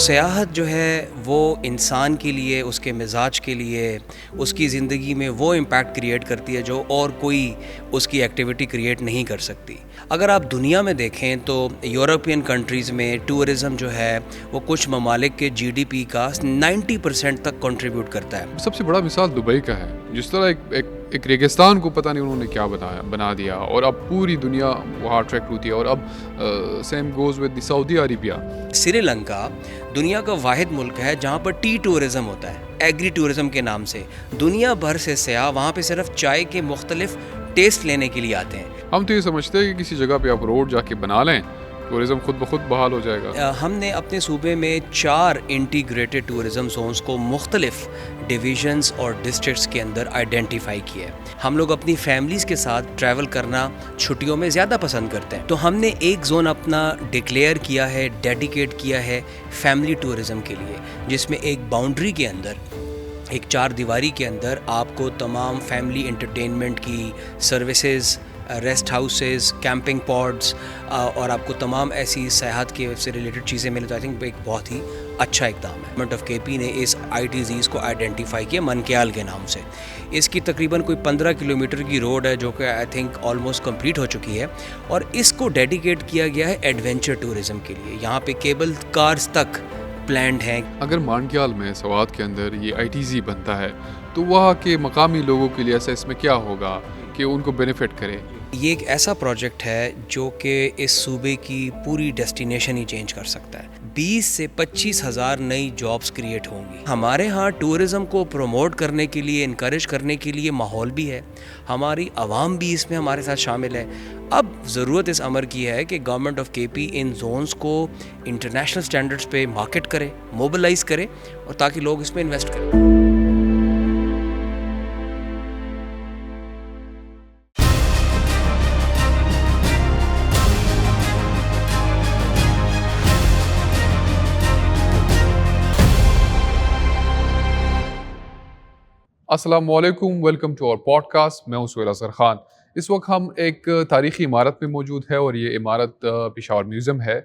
سیاحت جو ہے وہ انسان کے لیے، اس کے مزاج کے لیے، اس کی زندگی میں وہ امپیکٹ کریٹ کرتی ہے جو اور کوئی اس کی ایکٹیویٹی کریٹ نہیں کر سکتی۔ اگر آپ دنیا میں دیکھیں تو یورپین کنٹریز میں ٹورزم جو ہے وہ کچھ ممالک کے جی ڈی پی کا 90% تک کنٹریبیوٹ کرتا ہے۔ سب سے بڑا مثال دبئی کا ہے، جس طرح ایک ریگستان کو پتہ نہیں انہوں نے کیا بنا دیا، اور اب پوری دنیا وہاں اٹریکٹ ہوتی ہے، اور اب سیم گوز ود دی سعودی عربیہ۔ سری لنکا دنیا کا واحد ملک ہے جہاں پر ٹی ٹورزم ہوتا ہے، ایگری ٹورزم کے نام سے۔ دنیا بھر سے سیاح وہاں پہ صرف چائے کے مختلف ٹیسٹ لینے کے لیے آتے ہیں۔ ہم تو یہ سمجھتے ہیں کہ کسی جگہ پہ آپ روڈ جا کے بنا لیں، ٹورزم خود بخود بحال ہو جائے گا۔ ہم نے اپنے صوبے میں 4 انٹیگریٹڈ ٹورزم زونز کو مختلف ڈویژنز اور ڈسٹرکٹس کے اندر آئیڈینٹیفائی کیا ہے۔ ہم لوگ اپنی فیملیز کے ساتھ ٹریول کرنا چھٹیوں میں زیادہ پسند کرتے ہیں، تو ہم نے ایک زون اپنا ڈکلیئر کیا ہے، ڈیڈیکیٹ کیا ہے فیملی ٹورزم کے لیے، جس میں ایک باؤنڈری کے اندر، ایک 4 دیواری کے اندر آپ کو تمام فیملی انٹرٹینمنٹ کی سروسز، ریسٹ ہاؤسز، کیمپنگ پاڈز اور آپ کو تمام ایسی سیاحت کے سے ریلیٹڈ چیزیں ملیں۔ تو آئی تھنک ایک بہت ہی اچھا اقدام ہے۔ گورنمنٹ آف کے پی نے اس ITZs کو آئیڈینٹیفائی کیا منکیال کے نام سے۔ اس کی تقریباً کوئی 15 کلومیٹر کی روڈ ہے جو کہ آئی تھنک آلموسٹ کمپلیٹ ہو چکی ہے، اور اس کو ڈیڈیکیٹ کیا گیا ہے ایڈونچر ٹورزم کے لیے۔ یہاں پہ کیبل کارز تک پلانڈ ہیں۔ اگر مانکیال میں سوات کے اندر یہ ITZ بنتا ہے تو وہاں کے مقامی لوگوں کے لیے ایسا اس میں کیا ہوگا کہ ان کو بینیفٹ کرے؟ یہ ایک ایسا پروجیکٹ ہے جو کہ اس صوبے کی پوری ڈیسٹینیشن ہی چینج کر سکتا ہے۔ 20 سے 25 ہزار نئی جابز کریٹ ہوں گی۔ ہمارے ہاں ٹورزم کو پروموٹ کرنے کے لیے، انکریج کرنے کے لیے ماحول بھی ہے، ہماری عوام بھی اس میں ہمارے ساتھ شامل ہے۔ اب ضرورت اس امر کی ہے کہ گورنمنٹ آف کے پی ان زونز کو انٹرنیشنل سٹینڈرڈز پہ مارکیٹ کرے، موبلائز کرے، اور تاکہ لوگ اس میں انویسٹ کریں۔ السلام علیکم، welcome to our podcast. میں ہوں سہیل اظہر خان۔ اس وقت ہم ایک تاریخی عمارت میں موجود ہے، اور یہ عمارت پشاور میوزیم ہے،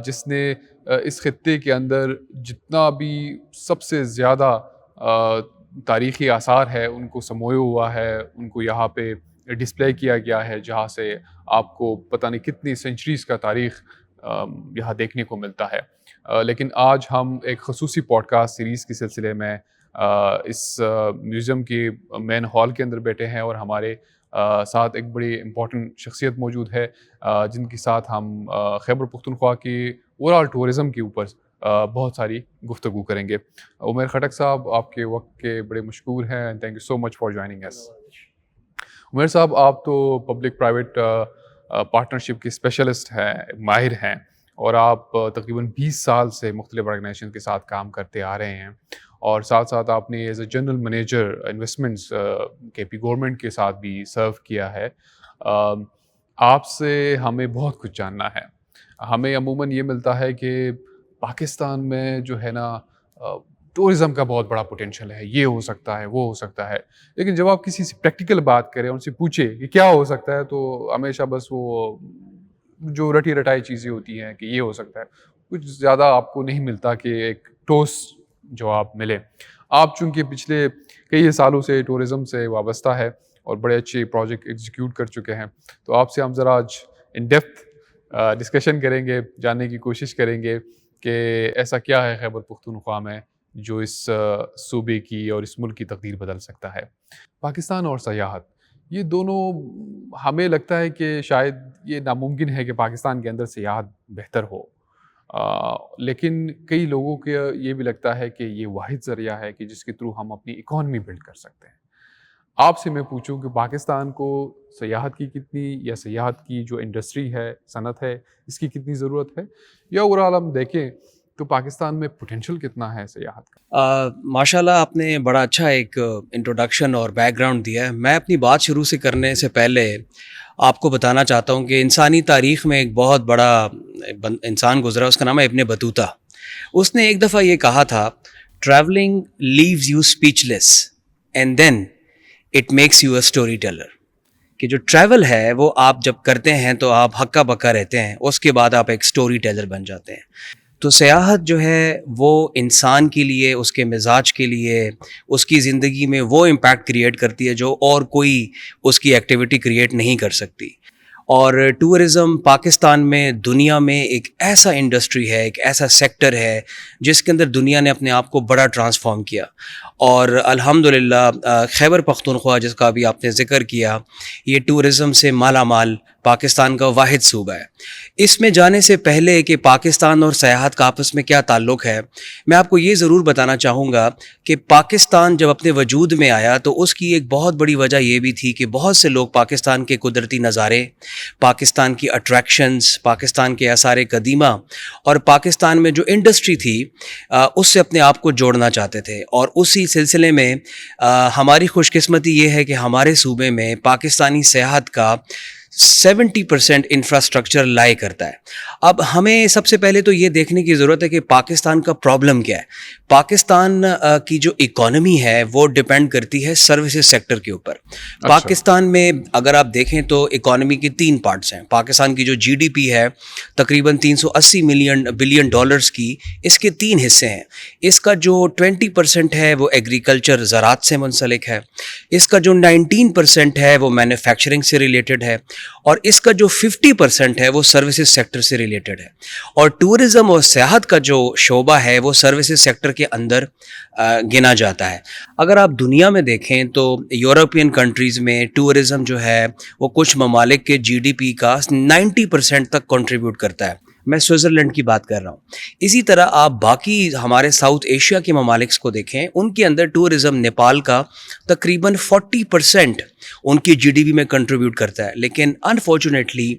جس نے اس خطے کے اندر جتنا بھی سب سے زیادہ تاریخی آثار ہے ان کو سموئے ہوا ہے، ان کو یہاں پہ ڈسپلے کیا گیا ہے، جہاں سے آپ کو پتہ نہیں کتنی سینچریز کا تاریخ یہاں دیکھنے کو ملتا ہے۔ لیکن آج ہم ایک خصوصی پوڈ کاسٹ سیریز کے سلسلے میں اس میوزیم کے مین ہال کے اندر بیٹھے ہیں، اور ہمارے ساتھ ایک بڑی امپورٹنٹ شخصیت موجود ہے جن کے ساتھ ہم خیبر پختونخوا کے اوور آل ٹورزم کے اوپر بہت ساری گفتگو کریں گے۔ عمیر خٹک صاحب، آپ کے وقت کے بڑے مشکور ہیں، thank you so much for joining اس۔ عمیر صاحب، آپ تو پبلک پرائیویٹ پارٹنرشپ کے اسپیشلسٹ ہیں، ماہر ہیں، اور آپ تقریباً 20 سال سے مختلف آرگنائزیشن کے ساتھ کام کرتے آ رہے ہیں، اور ساتھ ساتھ آپ نے as a general manager investments کے پی گورنمنٹ کے ساتھ بھی سرو کیا ہے۔ آپ سے ہمیں بہت کچھ جاننا ہے۔ ہمیں عموماً یہ ملتا ہے کہ پاکستان میں جو ہے نا ٹورزم کا بہت بڑا پوٹینشیل ہے، یہ ہو سکتا ہے، وہ ہو سکتا ہے، لیکن جب آپ کسی سے پریکٹیکل بات کریں، ان سے پوچھیں کہ کیا ہو سکتا ہے، تو ہمیشہ بس وہ جو رٹی رٹائی چیزیں ہوتی ہیں کہ یہ ہو سکتا ہے، کچھ زیادہ آپ کو نہیں ملتا کہ ایک ٹھوس جواب ملے۔ آپ چونکہ پچھلے کئی سالوں سے ٹورزم سے وابستہ ہے اور بڑے اچھے پروجیکٹ ایگزیکیوٹ کر چکے ہیں، تو آپ سے ہم ذرا آج ان ڈیپتھ ڈسکشن کریں گے، جاننے کی کوشش کریں گے کہ ایسا کیا ہے خیبر پختونخوا میں جو اس صوبے کی اور اس ملک کی تقدیر بدل سکتا ہے۔ پاکستان اور سیاحت، یہ دونوں ہمیں لگتا ہے کہ شاید یہ ناممکن ہے کہ پاکستان کے اندر سیاحت بہتر ہو، لیکن کئی لوگوں کے یہ بھی لگتا ہے کہ یہ واحد ذریعہ ہے کہ جس کے تھرو ہم اپنی اکانومی بلڈ کر سکتے ہیں۔ آپ سے میں پوچھوں کہ پاکستان کو سیاحت کی کتنی، یا سیاحت کی جو انڈسٹری ہے، صنعت ہے، اس کی کتنی ضرورت ہے، یا اوورآل ہم دیکھیں تو پاکستان میں پوٹینشیل کتنا ہے سیاحت کا؟ ماشاءاللہ، آپ نے بڑا اچھا ایک انٹروڈکشن اور بیک گراؤنڈ دیا ہے۔ میں اپنی بات شروع سے کرنے سے پہلے آپ کو بتانا چاہتا ہوں کہ انسانی تاریخ میں ایک بہت بڑا انسان گزرا، اس کا نام ہے ابن بطوطہ۔ اس نے ایک دفعہ یہ کہا تھا، traveling leaves you speechless and then it makes you a storyteller, کہ جو ٹریول ہے وہ آپ جب کرتے ہیں تو آپ ہکا بکا رہتے ہیں، اس کے بعد آپ ایک اسٹوری ٹیلر بن جاتے ہیں۔ تو سیاحت جو ہے وہ انسان کے لیے، اس کے مزاج کے لیے، اس کی زندگی میں وہ امپیکٹ کریٹ کرتی ہے جو اور کوئی اس کی ایکٹیویٹی کریٹ نہیں کر سکتی. اور ٹورزم پاکستان میں دنیا میں ایک ایسا انڈسٹری ہے، ایک ایسا سیکٹر ہے جس کے اندر دنیا نے اپنے آپ کو بڑا ٹرانسفارم کیا. اور الحمدللہ خیبر پختونخوا جس کا بھی آپ نے ذکر کیا، یہ ٹورزم سے مالا مال پاکستان کا واحد صوبہ ہے. اس میں جانے سے پہلے کہ پاکستان اور سیاحت کا آپس میں کیا تعلق ہے، میں آپ کو یہ ضرور بتانا چاہوں گا کہ پاکستان جب اپنے وجود میں آیا تو اس کی ایک بہت بڑی وجہ یہ بھی تھی کہ بہت سے لوگ پاکستان کے قدرتی نظارے، پاکستان کی اٹریکشنز، پاکستان کے آثار قدیمہ اور پاکستان میں جو انڈسٹری تھی اس سے اپنے آپ کو جوڑنا چاہتے تھے. اور اسی سلسلے میں ہماری خوش قسمتی یہ ہے کہ ہمارے صوبے میں پاکستانی سیاحت کا 70% انفراسٹرکچر لائے کرتا ہے. اب ہمیں سب سے پہلے تو یہ دیکھنے کی ضرورت ہے کہ پاکستان کا پرابلم کیا ہے. پاکستان کی جو اکانومی ہے وہ ڈپینڈ کرتی ہے سروسز سیکٹر کے اوپر. پاکستان میں اگر آپ دیکھیں تو اکانومی کے 3 پارٹس ہیں. پاکستان کی جو جی ڈی پی ہے تقریباً 380 بلین ڈالرز کی، اس کے 3 حصے ہیں. اس کا جو 20% ہے وہ ایگریکلچر زراعت سے منسلک ہے، اس کا جو 19% ہے وہ مینوفیکچرنگ سے ریلیٹڈ ہے، اور اس کا جو 50% ہے وہ سروسز سیکٹر سے ریلیٹڈ ہے. اور ٹورزم اور سیاحت کا جو شعبہ ہے وہ سروسز سیکٹر کے اندر گنا جاتا ہے. اگر آپ دنیا میں دیکھیں تو یورپین کنٹریز میں ٹورزم جو ہے وہ کچھ ممالک کے جی ڈی پی کا 90% تک کنٹریبیوٹ کرتا ہے. میں سوئٹزرلینڈ کی بات کر رہا ہوں. اسی طرح آپ باقی ہمارے ساؤتھ ایشیا کے ممالک کو دیکھیں، ان کے اندر ٹورزم نیپال کا تقریباً 40% ان کی جی ڈی پی میں کنٹریبیوٹ کرتا ہے. لیکن انفارچونیٹلی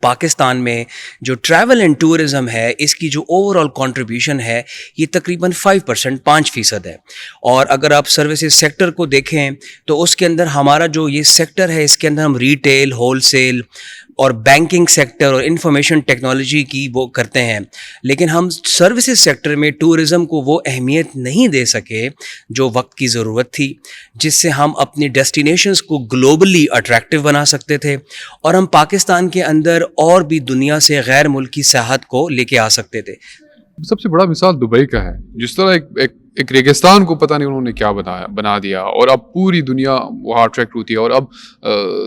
پاکستان میں جو ٹریول اینڈ ٹورزم ہے اس کی جو اوور آل کنٹریبیوشن ہے یہ تقریباً 5% ہے. اور اگر آپ سروسز سیکٹر کو دیکھیں تو اس کے اندر ہمارا جو یہ سیکٹر ہے اس کے اندر ہم ریٹیل، ہول سیل اور بینکنگ سیکٹر اور انفارمیشن ٹیکنالوجی کی وہ کرتے ہیں. لیکن ہم سروسز سیکٹر میں ٹورزم کو وہ اہمیت نہیں دے سکے جو وقت کی ضرورت تھی، جس سے ہم اپنی ڈیسٹینیشنز کو گلوبلی اٹریکٹیو بنا سکتے تھے اور ہم پاکستان کے اندر اور بھی دنیا سے غیر ملکی سیاحت کو لے کے آ سکتے تھے. سب سے بڑا مثال دبئی کا ہے، جس طرح ایک ریگستان کو پتہ نہیں انہوں نے کیا بنا دیا، اور اب پوری دنیا وہاں اٹریکٹ ہوتی ہے. اور اب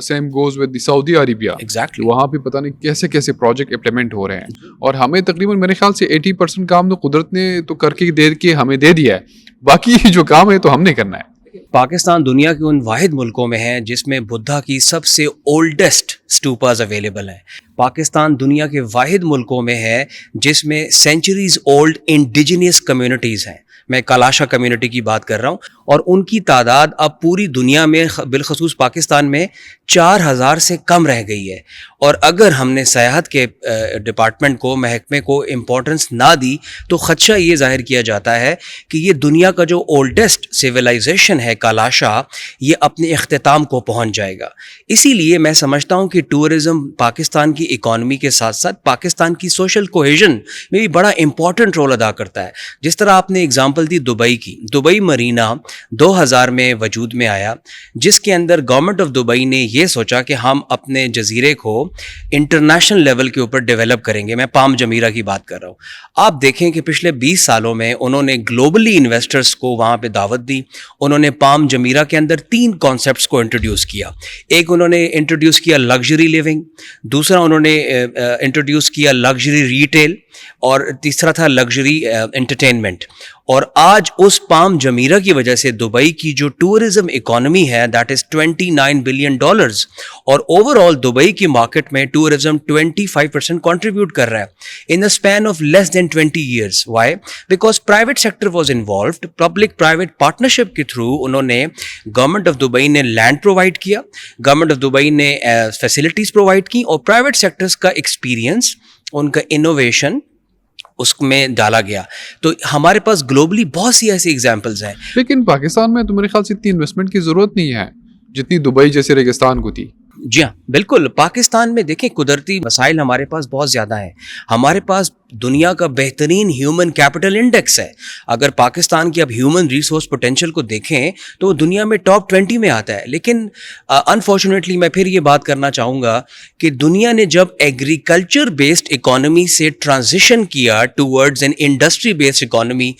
سیم گوز ود دی سعودی عربیہ، وہاں پہ پتہ نہیں کیسے کیسے پروجیکٹ امپلیمنٹ ہو رہے ہیں. اور ہمیں تقریباً میرے خیال سے 80% کام تو قدرت نے تو کر کے ہمیں دے دیا ہے، باقی جو کام ہے تو ہم نے کرنا ہے. پاکستان دنیا کے ان واحد ملکوں میں ہے جس میں بدھا کی سب سے اولڈسٹ اسٹوپاز اویلیبل ہیں. پاکستان دنیا کے واحد ملکوں میں ہے جس میں سینچریز اولڈ انڈیجینس کمیونٹیز ہیں. میں کالاشا کمیونٹی کی بات کر رہا ہوں، اور ان کی تعداد اب پوری دنیا میں بالخصوص پاکستان میں 4000 سے کم رہ گئی ہے. اور اگر ہم نے سیاحت کے ڈپارٹمنٹ کو، محکمے کو امپورٹنس نہ دی تو خدشہ یہ ظاہر کیا جاتا ہے کہ یہ دنیا کا جو اولڈسٹ سویلائزیشن ہے کالاشا، یہ اپنے اختتام کو پہنچ جائے گا. اسی لیے میں سمجھتا ہوں کہ ٹورزم پاکستان کی اکانومی کے ساتھ ساتھ پاکستان کی سوشل کوہیژن میں بھی بڑا امپورٹنٹ رول ادا کرتا ہے. جس طرح آپ نے اگزامپل دی دبئی کی، دبئی مرینا 2000 میں وجود میں آیا، جس کے اندر گورنمنٹ آف دبئی نے یہ سوچا کہ ہم اپنے جزیرے کو انٹرنیشنل لیول کے اوپر ڈیولپ کریں گے. میں پام جمیرہ کی بات کر رہا ہوں. آپ دیکھیں کہ پچھلے 20 سالوں میں انہوں نے گلوبلی انویسٹرز کو وہاں پہ دعوت دی. انہوں نے پام جمیرہ کے اندر 3 کانسیپٹس کو انٹروڈیوس کیا. ایک انہوں نے انٹروڈیوس کیا لگژری لیونگ، دوسرا انہوں نے انٹروڈیوس کیا لگژری ریٹیل، اور تیسرا تھا لگژری انٹرٹینمنٹ. اور آج اس پام جمیرہ کی وجہ سے دبئی کی جو ٹورزم اکانومی ہے دیٹ از $29 بلین، اور اوور آل دبئی کی مارکیٹ میں ٹورزم 25% کنٹریبیوٹ کر رہا ہے in the span of less than 20 years. Why? Because private sector was involved. Public private partnership کے تھرو انہوں نے گورنمنٹ آف دبئی نے لینڈ پرووائڈ کیا، گورنمنٹ آف دبئی نے فیسلٹیز پرووائڈ کی، اور پرائیویٹ سیکٹرز کا ایکسپیرینس، ان کا انوویشن اس میں ڈالا گیا. تو ہمارے پاس گلوبلی بہت سی ایسی ایگزامپلز ہیں. لیکن پاکستان میں تو میرے خیال سے اتنی انویسٹمنٹ کی ضرورت نہیں ہے جتنی دبئی جیسے ریگستان کو تھی. جی ہاں بالکل. پاکستان میں دیکھیں قدرتی وسائل ہمارے پاس بہت زیادہ ہیں. ہمارے پاس دنیا کا بہترین ہیومن کیپٹل انڈیکس ہے. اگر پاکستان کی اب ہیومن ریسورس پوٹینشیل کو دیکھیں تو وہ دنیا میں ٹاپ 20 میں آتا ہے. لیکن انفارچونیٹلی میں پھر یہ بات کرنا چاہوں گا کہ دنیا نے جب ایگریکلچر بیسڈ اکانومی سے ٹرانزیشن کیا towards an industry based economy,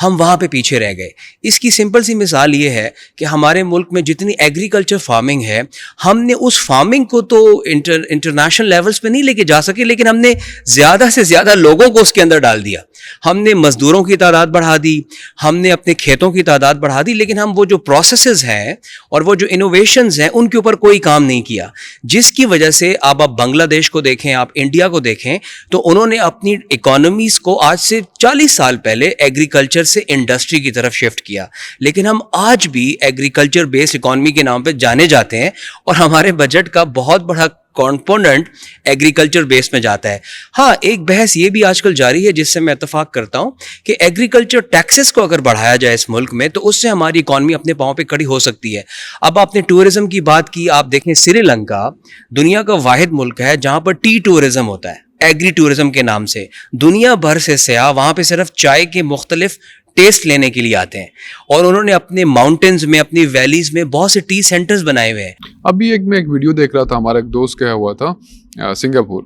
ہم وہاں پہ پیچھے رہ گئے. اس کی سمپل سی مثال یہ ہے کہ ہمارے ملک میں جتنی ایگریکلچر فارمنگ ہے, ہم نے اس فارمنگ کو تو انٹرنیشنل لیولز پہ نہیں لے کے جا سکے, لیکن ہم نے زیادہ سے زیادہ لوگوں کو اس کے اندر ڈال دیا. ہم نے مزدوروں کی تعداد بڑھا دی, ہم نے اپنے کھیتوں کی تعداد بڑھا دی, لیکن ہم وہ جو پروسیسز ہیں اور وہ جو انوویشنز ہیں ان کے اوپر کوئی کام نہیں کیا, جس کی وجہ سے آپ بنگلہ دیش کو دیکھیں, آپ انڈیا کو دیکھیں, تو انہوں نے اپنی اکانومیز کو آج سے 40 سال پہلے ایگریکلچر سے انڈسٹری کی طرف شفٹ کیا. لیکن ہم آج بھی ایگریکلچر بیسڈ اکانومی کے نام پہ جانے جاتے ہیں اور ہمارے بجٹ کا بہت بڑا کمپوننٹ ایگریکلچر بیس میں جاتا ہے. ہاں, ایک بحث یہ بھی آج کل جاری ہے جس سے میں اتفاق کرتا ہوں کہ ایگریکلچر ٹیکسز کو اگر بڑھایا جائے اس ملک میں تو اس سے ہماری اکانومی اپنے پاؤں پہ کھڑی ہو سکتی ہے. اب آپ نے ٹورزم کی بات کی, آپ دیکھیں سری لنکا دنیا کا واحد ملک ہے جہاں پر ٹی ٹورزم ہوتا ہے, ایگری ٹورزم کے نام سے. دنیا بھر سے سیاح وہاں پہ صرف چائے کے مختلف ٹیسٹ لینے کے لیے آتے ہیں, اور انہوں نے اپنے ماؤنٹینز میں, اپنی ویلیز میں بہت سے ٹی سینٹرز بنائے ہوئے ہیں. ابھی میں ایک ویڈیو دیکھ رہا تھا, ہمارا ایک دوست گیا ہوا تھا سنگاپور,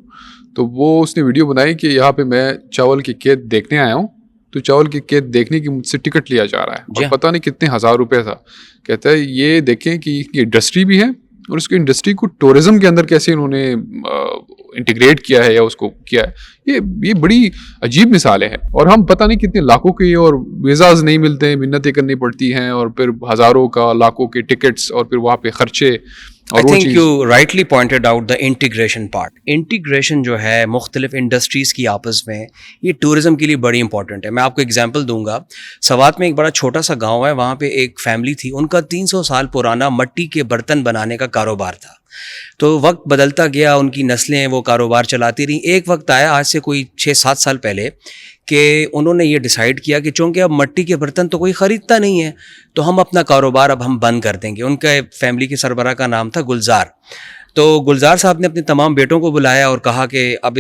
تو اس نے ویڈیو بنائی کہ یہاں پہ میں چاول کی کھیت دیکھنے آیا ہوں, تو چاول کی کھیت دیکھنے کی مجھ سے ٹکٹ لیا جا رہا ہے, اور پتہ نہیں کتنے ہزار روپے تھا. کہتا ہے یہ دیکھیں کہ یہ انڈسٹری بھی ہے, اور اس کی انڈسٹری کو ٹورزم کے اندر کیسے انہوں نے انٹیگریٹ کیا ہے یا اس کو کیا ہے. یہ بڑی عجیب مثالیں ہیں, اور ہم پتہ نہیں کتنے لاکھوں کے اور ویزاز نہیں ملتے ہیں, منتیں کرنی پڑتی ہیں, اور پھر ہزاروں کا لاکھوں کے ٹکٹس, اور پھر وہاں پہ خرچے. I think you rightly pointed out the integration part. Integration جو ہے مختلف انڈسٹریز کی آپس میں, یہ ٹورزم کے لیے بڑی امپورٹنٹ ہے. میں آپ کو ایگزامپل دوں گا. سوات میں ایک بڑا چھوٹا سا گاؤں ہے, وہاں پہ ایک فیملی تھی, ان کا 300 سال پرانا مٹی کے برتن بنانے کا کاروبار تھا. تو وقت بدلتا گیا, ان کی نسلیں وہ کاروبار چلاتی رہیں. ایک وقت آیا آج سے کوئی 6-7 سال پہلے کہ انہوں نے یہ ڈیسائیڈ کیا کہ چونکہ اب مٹی کے برتن تو کوئی خریدتا نہیں ہے, تو ہم اپنا کاروبار اب ہم بند کر دیں گے. ان کے فیملی کے سربراہ کا نام تھا گلزار. تو گلزار صاحب نے اپنے تمام بیٹوں کو بلایا اور کہا کہ اب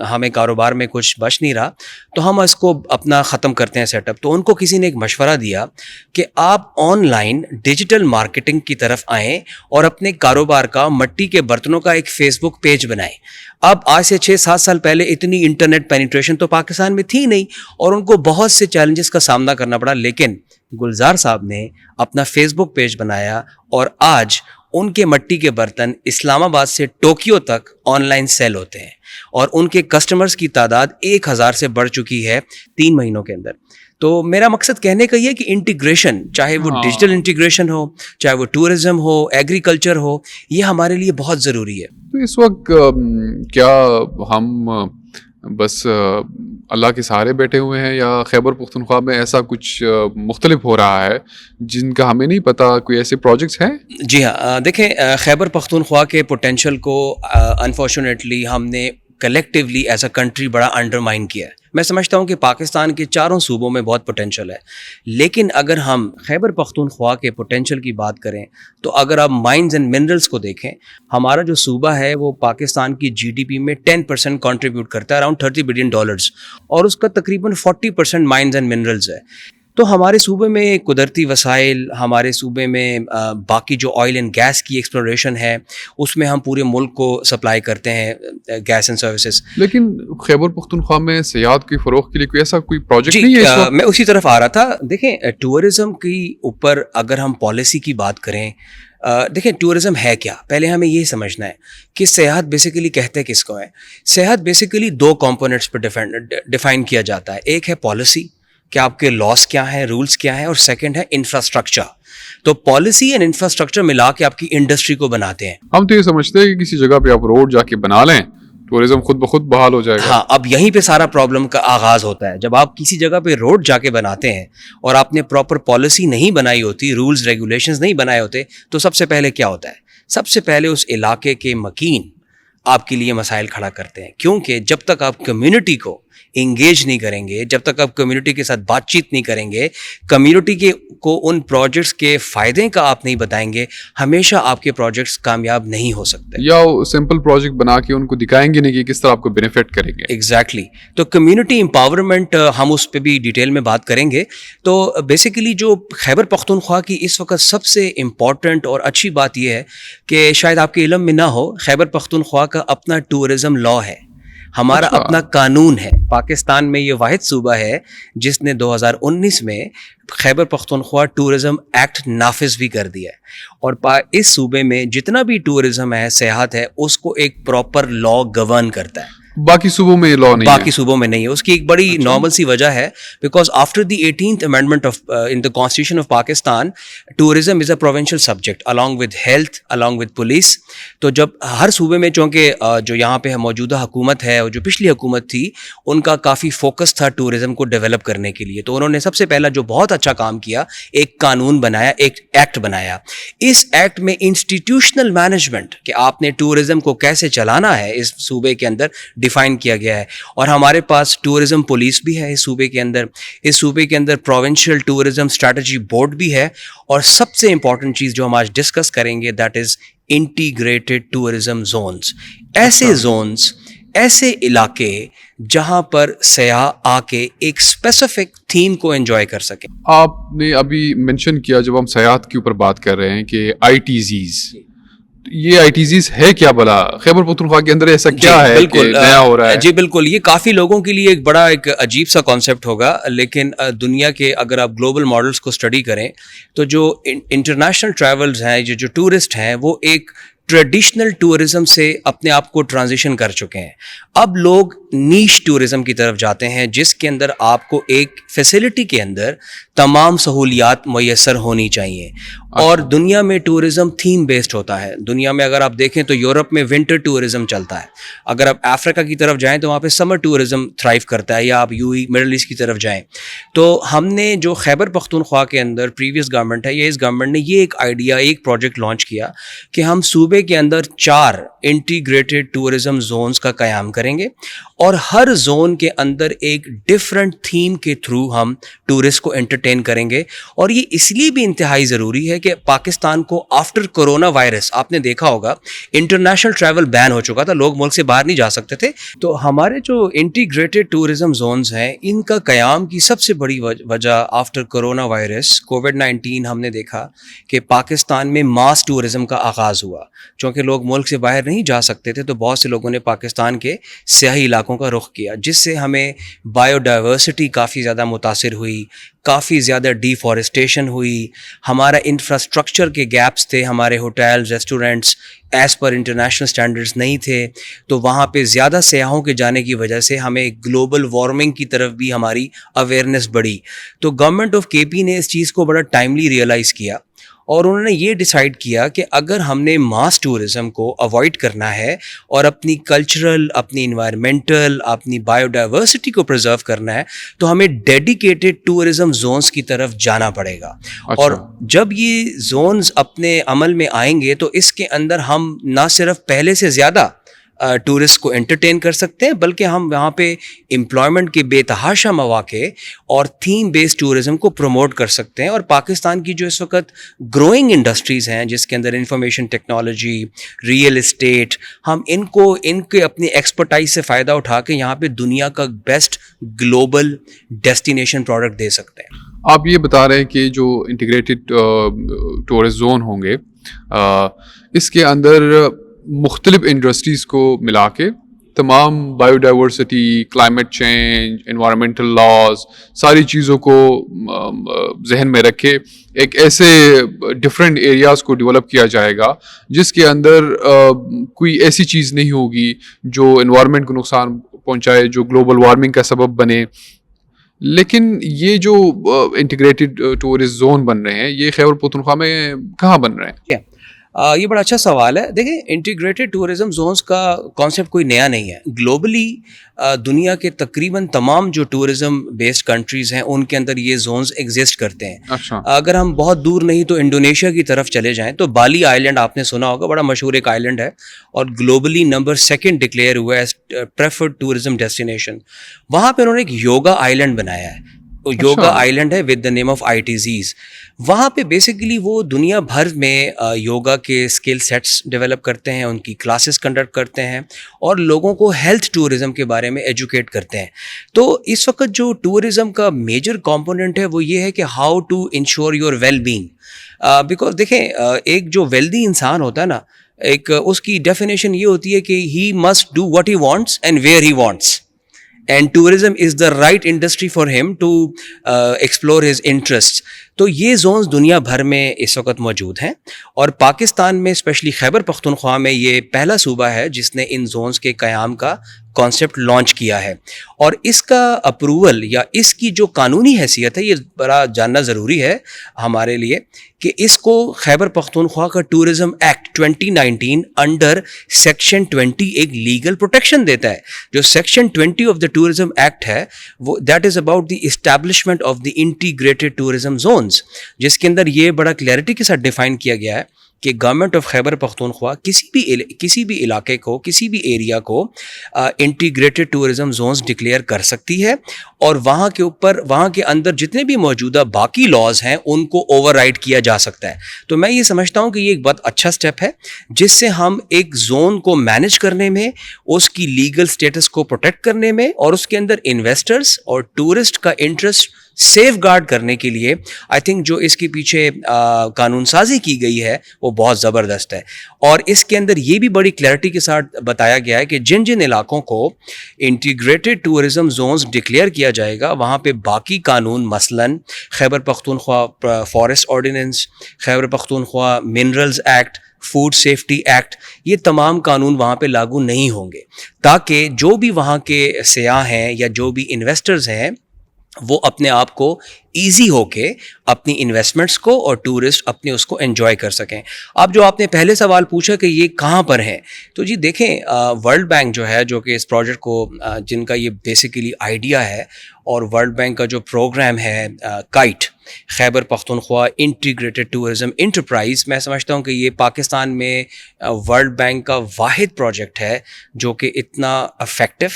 ہمیں کاروبار میں کچھ بچ نہیں رہا, تو ہم اس کو اپنا ختم کرتے ہیں سیٹ اپ. تو ان کو کسی نے ایک مشورہ دیا کہ آپ آن لائن ڈیجیٹل مارکیٹنگ کی طرف آئیں اور اپنے کاروبار کا, مٹی کے برتنوں کا ایک فیس بک پیج بنائیں. اب آج سے 6-7 سال پہلے اتنی انٹرنیٹ پینیٹریشن تو پاکستان میں تھی نہیں, اور ان کو بہت سے چیلنجز کا سامنا کرنا پڑا. لیکن گلزار صاحب نے اپنا فیس بک پیج بنایا, اور آج ان کے مٹی کے برتن اسلام آباد سے ٹوکیو تک آن لائن سیل ہوتے ہیں, اور ان کے کسٹمرز کی تعداد 1000 سے بڑھ چکی ہے 3 مہینوں کے اندر. تو میرا مقصد کہنے کا یہ کہ انٹیگریشن, چاہے وہ ڈیجیٹل انٹیگریشن ہو, چاہے وہ ٹورزم ہو, ایگریکلچر ہو, یہ ہمارے لیے بہت ضروری ہے. تو اس وقت کیا ہم بس اللہ کے سہارے بیٹھے ہوئے ہیں, یا خیبر پختونخوا میں ایسا کچھ مختلف ہو رہا ہے جن کا ہمیں نہیں پتا, کوئی ایسے پروجیکٹس ہیں؟ جی ہاں, دیکھیں خیبر پختونخوا کے پوٹینشیل کو انفارچونیٹلی ہم نے کلیکٹیولی ایز اے کنٹری بڑا انڈرمائن کیا ہے. میں سمجھتا ہوں کہ پاکستان کے چاروں صوبوں میں بہت پوٹینشیل ہے, لیکن اگر ہم خیبر پختونخوا کے پوٹینشیل کی بات کریں تو اگر آپ مائنز اینڈ منرلز کو دیکھیں, ہمارا جو صوبہ ہے وہ پاکستان کی جی ڈی پی میں 10% کنٹریبیوٹ کرتا ہے, اراؤنڈ $30 بلین, اور اس کا تقریباً 40% مائنز اینڈ منرلز ہے. تو ہمارے صوبے میں قدرتی وسائل, ہمارے صوبے میں باقی جو آئل اینڈ گیس کی ایکسپلوریشن ہے, اس میں ہم پورے ملک کو سپلائی کرتے ہیں گیس اینڈ سروسز. لیکن خیبر پختونخوا میں سیاحت کی فروغ کے لیے کوئی ایسا کوئی پروجیکٹ نہیں ہے؟ میں اسی طرف آ رہا تھا. دیکھیں ٹورزم کی اوپر اگر ہم پالیسی کی بات کریں, دیکھیں ٹورزم ہے کیا, پہلے ہمیں یہ سمجھنا ہے کہ سیاحت بیسیکلی کہتے کس کو ہے. سیاحت بیسیکلی 2 کمپوننٹس پر ڈیفائن کیا جاتا ہے. ایک ہے پالیسی, کہ آپ کے لاس کیا ہیں, رولز کیا ہیں, اور سیکنڈ ہے انفراسٹرکچر. تو پالیسی اینڈ انفراسٹرکچر ملا کے آپ کی انڈسٹری کو بناتے ہیں. ہم تو یہ سمجھتے ہیں کہ کسی جگہ پہ آپ روڈ جا کے بنا لیں, ٹورزم خود بخود بحال ہو جائے گا. ہاں, اب یہیں پہ سارا پرابلم کا آغاز ہوتا ہے. جب آپ کسی جگہ پہ روڈ جا کے بناتے ہیں اور آپ نے پراپر پالیسی نہیں بنائی ہوتی, رولز ریگولیشنز نہیں بنائے ہوتے, تو سب سے پہلے کیا ہوتا ہے, سب سے پہلے اس علاقے کے مکین آپ کے لیے مسائل کھڑا کرتے ہیں. کیونکہ جب تک آپ کمیونٹی کو انگیج نہیں کریں گے, جب تک آپ کمیونٹی کے ساتھ بات چیت نہیں کریں گے, کمیونٹی کے کو ان پروجیکٹس کے فائدے کا آپ نہیں بتائیں گے, ہمیشہ آپ کے پروجیکٹس کامیاب نہیں ہو سکتے. یا سمپل پروجیکٹ بنا کے ان کو دکھائیں گے نہیں کہ کس طرح آپ کو بینیفٹ کریں گے. ایگزیکٹلی. تو کمیونٹی امپاورمنٹ ہم اس پہ بھی ڈیٹیل میں بات کریں گے. تو بیسیکلی جو خیبر پختونخوا کی اس وقت سب سے امپورٹنٹ اور اچھی بات یہ ہے کہ شاید آپ کے علم میں نہ ہو, خیبر پختونخوا کا اپنا ٹورزم لا ہے, ہمارا اپنا قانون ہے. پاکستان میں یہ واحد صوبہ ہے جس نے 2019 میں خیبر پختونخوا ٹورزم ایکٹ نافذ بھی کر دیا ہے, اور اس صوبے میں جتنا بھی ٹورزم ہے, سیاحت ہے, اس کو ایک پراپر لا گورن کرتا ہے. باقی صوبوں میں لا نہیں ہے. باقی صوبوں میں نہیں ہے. اس کی ایک بڑی نارمل سی وجہ ہے, because after the 18th amendment of in the constitution of Pakistan, tourism is a provincial subject along with health, along with police. تو جب ہر صوبے میں, چونکہ جو یہاں پہ موجودہ حکومت ہے اور جو پچھلی حکومت تھی, ان کا کافی فوکس تھا ٹورزم کو ڈیولپ کرنے کے لیے, تو انہوں نے سب سے پہلا جو بہت اچھا کام کیا, ایک قانون بنایا, ایک ایکٹ بنایا. اس ایکٹ میں انسٹیٹیوشنل مینجمنٹ کہ آپ نے ٹورزم کو کیسے چلانا ہے اس صوبے کے اندر ڈیفائن کیا گیا ہے. اور ہمارے پاس ٹورزم پولیس بھی ہے اس صوبے کے اندر. اس صوبے کے اندر پروونشل ٹورزم اسٹریٹجی بورڈ بھی ہے. اور سب سے امپورٹنٹ چیز جو ہم آج ڈسکس کریں گے, that is integrated tourism zones. ایسے زونز, ایسے علاقے جہاں پر سیاح آ کے ایک اسپیسیفک تھیم کو انجوائے کر سکیں. آپ نے ابھی مینشن کیا جب ہم سیاحت کے اوپر بات کر رہے ہیں کہ آئی ٹی زیز, یہ آئی ٹی زیز ہے کیا بھلا خیبر پختونخوا کے اندر, ایسا کیا ہے کہ نیا ہو رہا ہے؟ جی بالکل, یہ کافی لوگوں کے لیے ایک بڑا ایک عجیب سا کانسیپٹ ہوگا, لیکن دنیا کے اگر آپ گلوبل ماڈلس کو اسٹڈی کریں تو جو انٹرنیشنل ٹریولز ہیں, جو ٹورسٹ ہیں, وہ ایک ٹریڈیشنل ٹورزم سے اپنے آپ کو ٹرانزیشن کر چکے ہیں. اب لوگ نیش ٹورزم کی طرف جاتے ہیں, جس کے اندر آپ کو ایک فیسلٹی کے اندر تمام سہولیات میسر ہونی چاہیے. اور دنیا میں ٹورزم تھیم بیسڈ ہوتا ہے. دنیا میں اگر آپ دیکھیں تو یورپ میں ونٹر ٹورزم چلتا ہے, اگر آپ افریقہ کی طرف جائیں تو وہاں پہ سمر ٹورزم تھرائیو کرتا ہے, یا آپ مڈل ایسٹ کی طرف جائیں. تو ہم نے جو خیبر پختونخوا کے اندر پریویس گورنمنٹ ہے, یا اس گورنمنٹ نے یہ ایک آئیڈیا, ایک پروجیکٹ لانچ کیا کہ ہم صوبے کے اندر 4 انٹیگریٹڈ ٹورزم زونز کا قیام کریں گے, اور ہر زون کے اندر ایک ڈفرینٹ تھیم کے تھرو ہم ٹورسٹ کو انٹرٹین کریں گے. اور یہ اس لیے بھی انتہائی ضروری ہے کہ پاکستان کو آفٹر کرونا وائرس, آپ نے دیکھا ہوگا انٹرنیشنل ٹریول بین ہو چکا تھا, لوگ ملک سے باہر نہیں جا سکتے تھے. تو ہمارے جو انٹیگریٹڈ ٹورزم زونز ہیں, ان کا قیام کی سب سے بڑی وجہ آفٹر کرونا وائرس کووڈ-19 ہم نے دیکھا کہ پاکستان میں ماس ٹورزم کا آغاز ہوا. چونکہ لوگ ملک سے باہر نہیں جا سکتے تھے, تو بہت سے لوگوں نے پاکستان کے سیاحی علاقوں کا رخ کیا, جس سے ہمیں بایو ڈائیورسٹی کافی زیادہ متاثر ہوئی, کافی زیادہ ڈیفارسٹیشن ہوئی, ہمارا انفراسٹرکچر کے گیپس تھے, ہمارے hotel restaurants as per international standards نہیں تھے. تو وہاں پہ زیادہ سیاحوں کے جانے کی وجہ سے ہمیں گلوبل وارمنگ کی طرف بھی ہماری اویئرنیس بڑھی. تو گورنمنٹ آف کے پی نے اس چیز کو بڑا ٹائملی ریئلائز کیا, اور انہوں نے یہ ڈیسائیڈ کیا کہ اگر ہم نے ماس ٹورزم کو اوائڈ کرنا ہے اور اپنی کلچرل, اپنی انوائرمنٹل, اپنی بایو ڈائیورسٹی کو پرزرو کرنا ہے, تو ہمیں ڈیڈیکیٹڈ ٹورزم زونز کی طرف جانا پڑے گا. اور جب یہ زونز اپنے عمل میں آئیں گے تو اس کے اندر ہم نہ صرف پہلے سے زیادہ ٹورسٹ کو انٹرٹین کر سکتے ہیں, بلکہ ہم وہاں پہ امپلائمنٹ کے بے تحاشا مواقع اور تھیم بیسڈ ٹورزم کو پروموٹ کر سکتے ہیں. اور پاکستان کی جو اس وقت گروئنگ انڈسٹریز ہیں, جس کے اندر انفارمیشن ٹیکنالوجی, ریئل اسٹیٹ, ہم ان کے اپنی ایکسپرٹائز سے فائدہ اٹھا کے یہاں پہ دنیا کا بیسٹ گلوبل ڈیسٹینیشن پروڈکٹ دے سکتے ہیں. آپ یہ بتا رہے ہیں کہ جو انٹیگریٹڈ ٹورسٹ زون ہوں گے, اس کے اندر مختلف انڈسٹریز کو ملا کے تمام bio diversity, climate change, environmental laws, ساری چیزوں کو ذہن میں رکھے ایک ایسے ڈفرینٹ ایریاز کو ڈیولپ کیا جائے گا جس کے اندر کوئی ایسی چیز نہیں ہوگی جو انوائرمنٹ کو نقصان پہنچائے, جو گلوبل وارمنگ کا سبب بنے. لیکن یہ جو انٹیگریٹڈ ٹورسٹ زون بن رہے ہیں, یہ خیبر پختونخوا میں کہاں بن رہے ہیں؟ یہ بڑا اچھا سوال ہے. دیکھیں انٹیگریٹڈ ٹورزم زونس کا کانسیپٹ کوئی نیا نہیں ہے. گلوبلی دنیا کے تقریباً تمام جو ٹورزم بیسڈ کنٹریز ہیں ان کے اندر یہ زونز ایگزسٹ کرتے ہیں. اچھا. اگر ہم بہت دور نہیں تو انڈونیشیا کی طرف چلے جائیں تو بالی آئی لینڈ آپ نے سنا ہوگا, بڑا مشہور ایک آئی لینڈ ہے اور گلوبلی نمبر 2 ڈکلیئر ہوا ہے ایز پریفرڈ ٹورزم ڈیسٹینیشن. وہاں پہ انہوں نے ایک یوگا آئی لینڈ بنایا ہے, یوگا آئی لینڈ ہے with the name of ITZs. وہاں پہ بیسیکلی وہ دنیا بھر میں یوگا کے اسکل سیٹس ڈیولپ کرتے ہیں, ان کی کلاسز کنڈکٹ کرتے ہیں اور لوگوں کو ہیلتھ ٹورزم کے بارے میں ایجوکیٹ کرتے ہیں. تو اس وقت جو ٹورزم کا میجر کمپوننٹ ہے وہ یہ ہے کہ how to ensure your well being. Because دیکھیں ایک جو ویلدی انسان ہوتا ہے نا, ایک اس کی ڈیفینیشن یہ ہوتی ہے کہ he must do what he wants and where he wants. And tourism is the right industry for him to explore his interests. تو یہ زونز دنیا بھر میں اس وقت موجود ہیں اور پاکستان میں اسپیشلی خیبر پختونخوا میں یہ پہلا صوبہ ہے جس نے ان زونز کے قیام کا کانسیپٹ لانچ کیا ہے. اور اس کا اپروول یا اس کی جو قانونی حیثیت ہے یہ بڑا جاننا ضروری ہے ہمارے لیے کہ اس کو خیبر پختونخوا کا ٹورزم ایکٹ 2019 انڈر سیکشن 20 ایک لیگل پروٹیکشن دیتا ہے. جو section 20 of the tourism act ہے وہ that is about the establishment of the integrated tourism zones, جس کے اندر یہ بڑا کلیئرٹی کے ساتھ ڈیفائن کیا گیا ہے کہ گورنمنٹ آف خیبر پختونخوا کسی بھی علاقے کو, کسی بھی ایریا کو انٹیگریٹڈ ٹورزم زونز ڈکلیئر کر سکتی ہے اور وہاں کے اندر جتنے بھی موجودہ باقی لاز ہیں ان کو اوور رائڈ کیا جا سکتا ہے. تو میں یہ سمجھتا ہوں کہ یہ ایک بہت اچھا سٹیپ ہے جس سے ہم ایک زون کو مینیج کرنے میں, اس کی لیگل سٹیٹس کو پروٹیکٹ کرنے میں اور اس کے اندر انویسٹرز اور ٹورسٹ کا انٹرسٹ سیف گارڈ کرنے کے لیے آئی تھنک جو اس کے پیچھے قانون سازی کی گئی ہے وہ بہت زبردست ہے. اور اس کے اندر یہ بھی بڑی کلیئرٹی کے ساتھ بتایا گیا ہے کہ جن جن علاقوں کو انٹیگریٹڈ ٹورزم زونز ڈکلیئر کیا جائے گا وہاں پہ باقی قانون, مثلاً Khyber Pakhtunkhwa forest ordinance, Khyber Pakhtunkhwa minerals act, food safety act, یہ تمام قانون وہاں پہ لاگو نہیں ہوں گے تاکہ جو بھی وہاں کے سیاح ہیں یا جو بھی انویسٹرز ہیں وہ اپنے آپ کو ایزی ہو کے اپنی انویسٹمنٹس کو اور ٹورسٹ اپنے اس کو انجوائے کر سکیں. اب جو آپ نے پہلے سوال پوچھا کہ یہ کہاں پر ہیں, تو جی دیکھیں ورلڈ بینک جو ہے, جو کہ اس پروجیکٹ کو جن کا یہ بیسیکلی آئیڈیا ہے, اور ورلڈ بینک کا جو پروگرام ہے kite Khyber Pakhtunkhwa integrated tourism enterprise, میں سمجھتا ہوں کہ یہ پاکستان میں ورلڈ بینک کا واحد پروجیکٹ ہے جو کہ اتنا افیکٹو,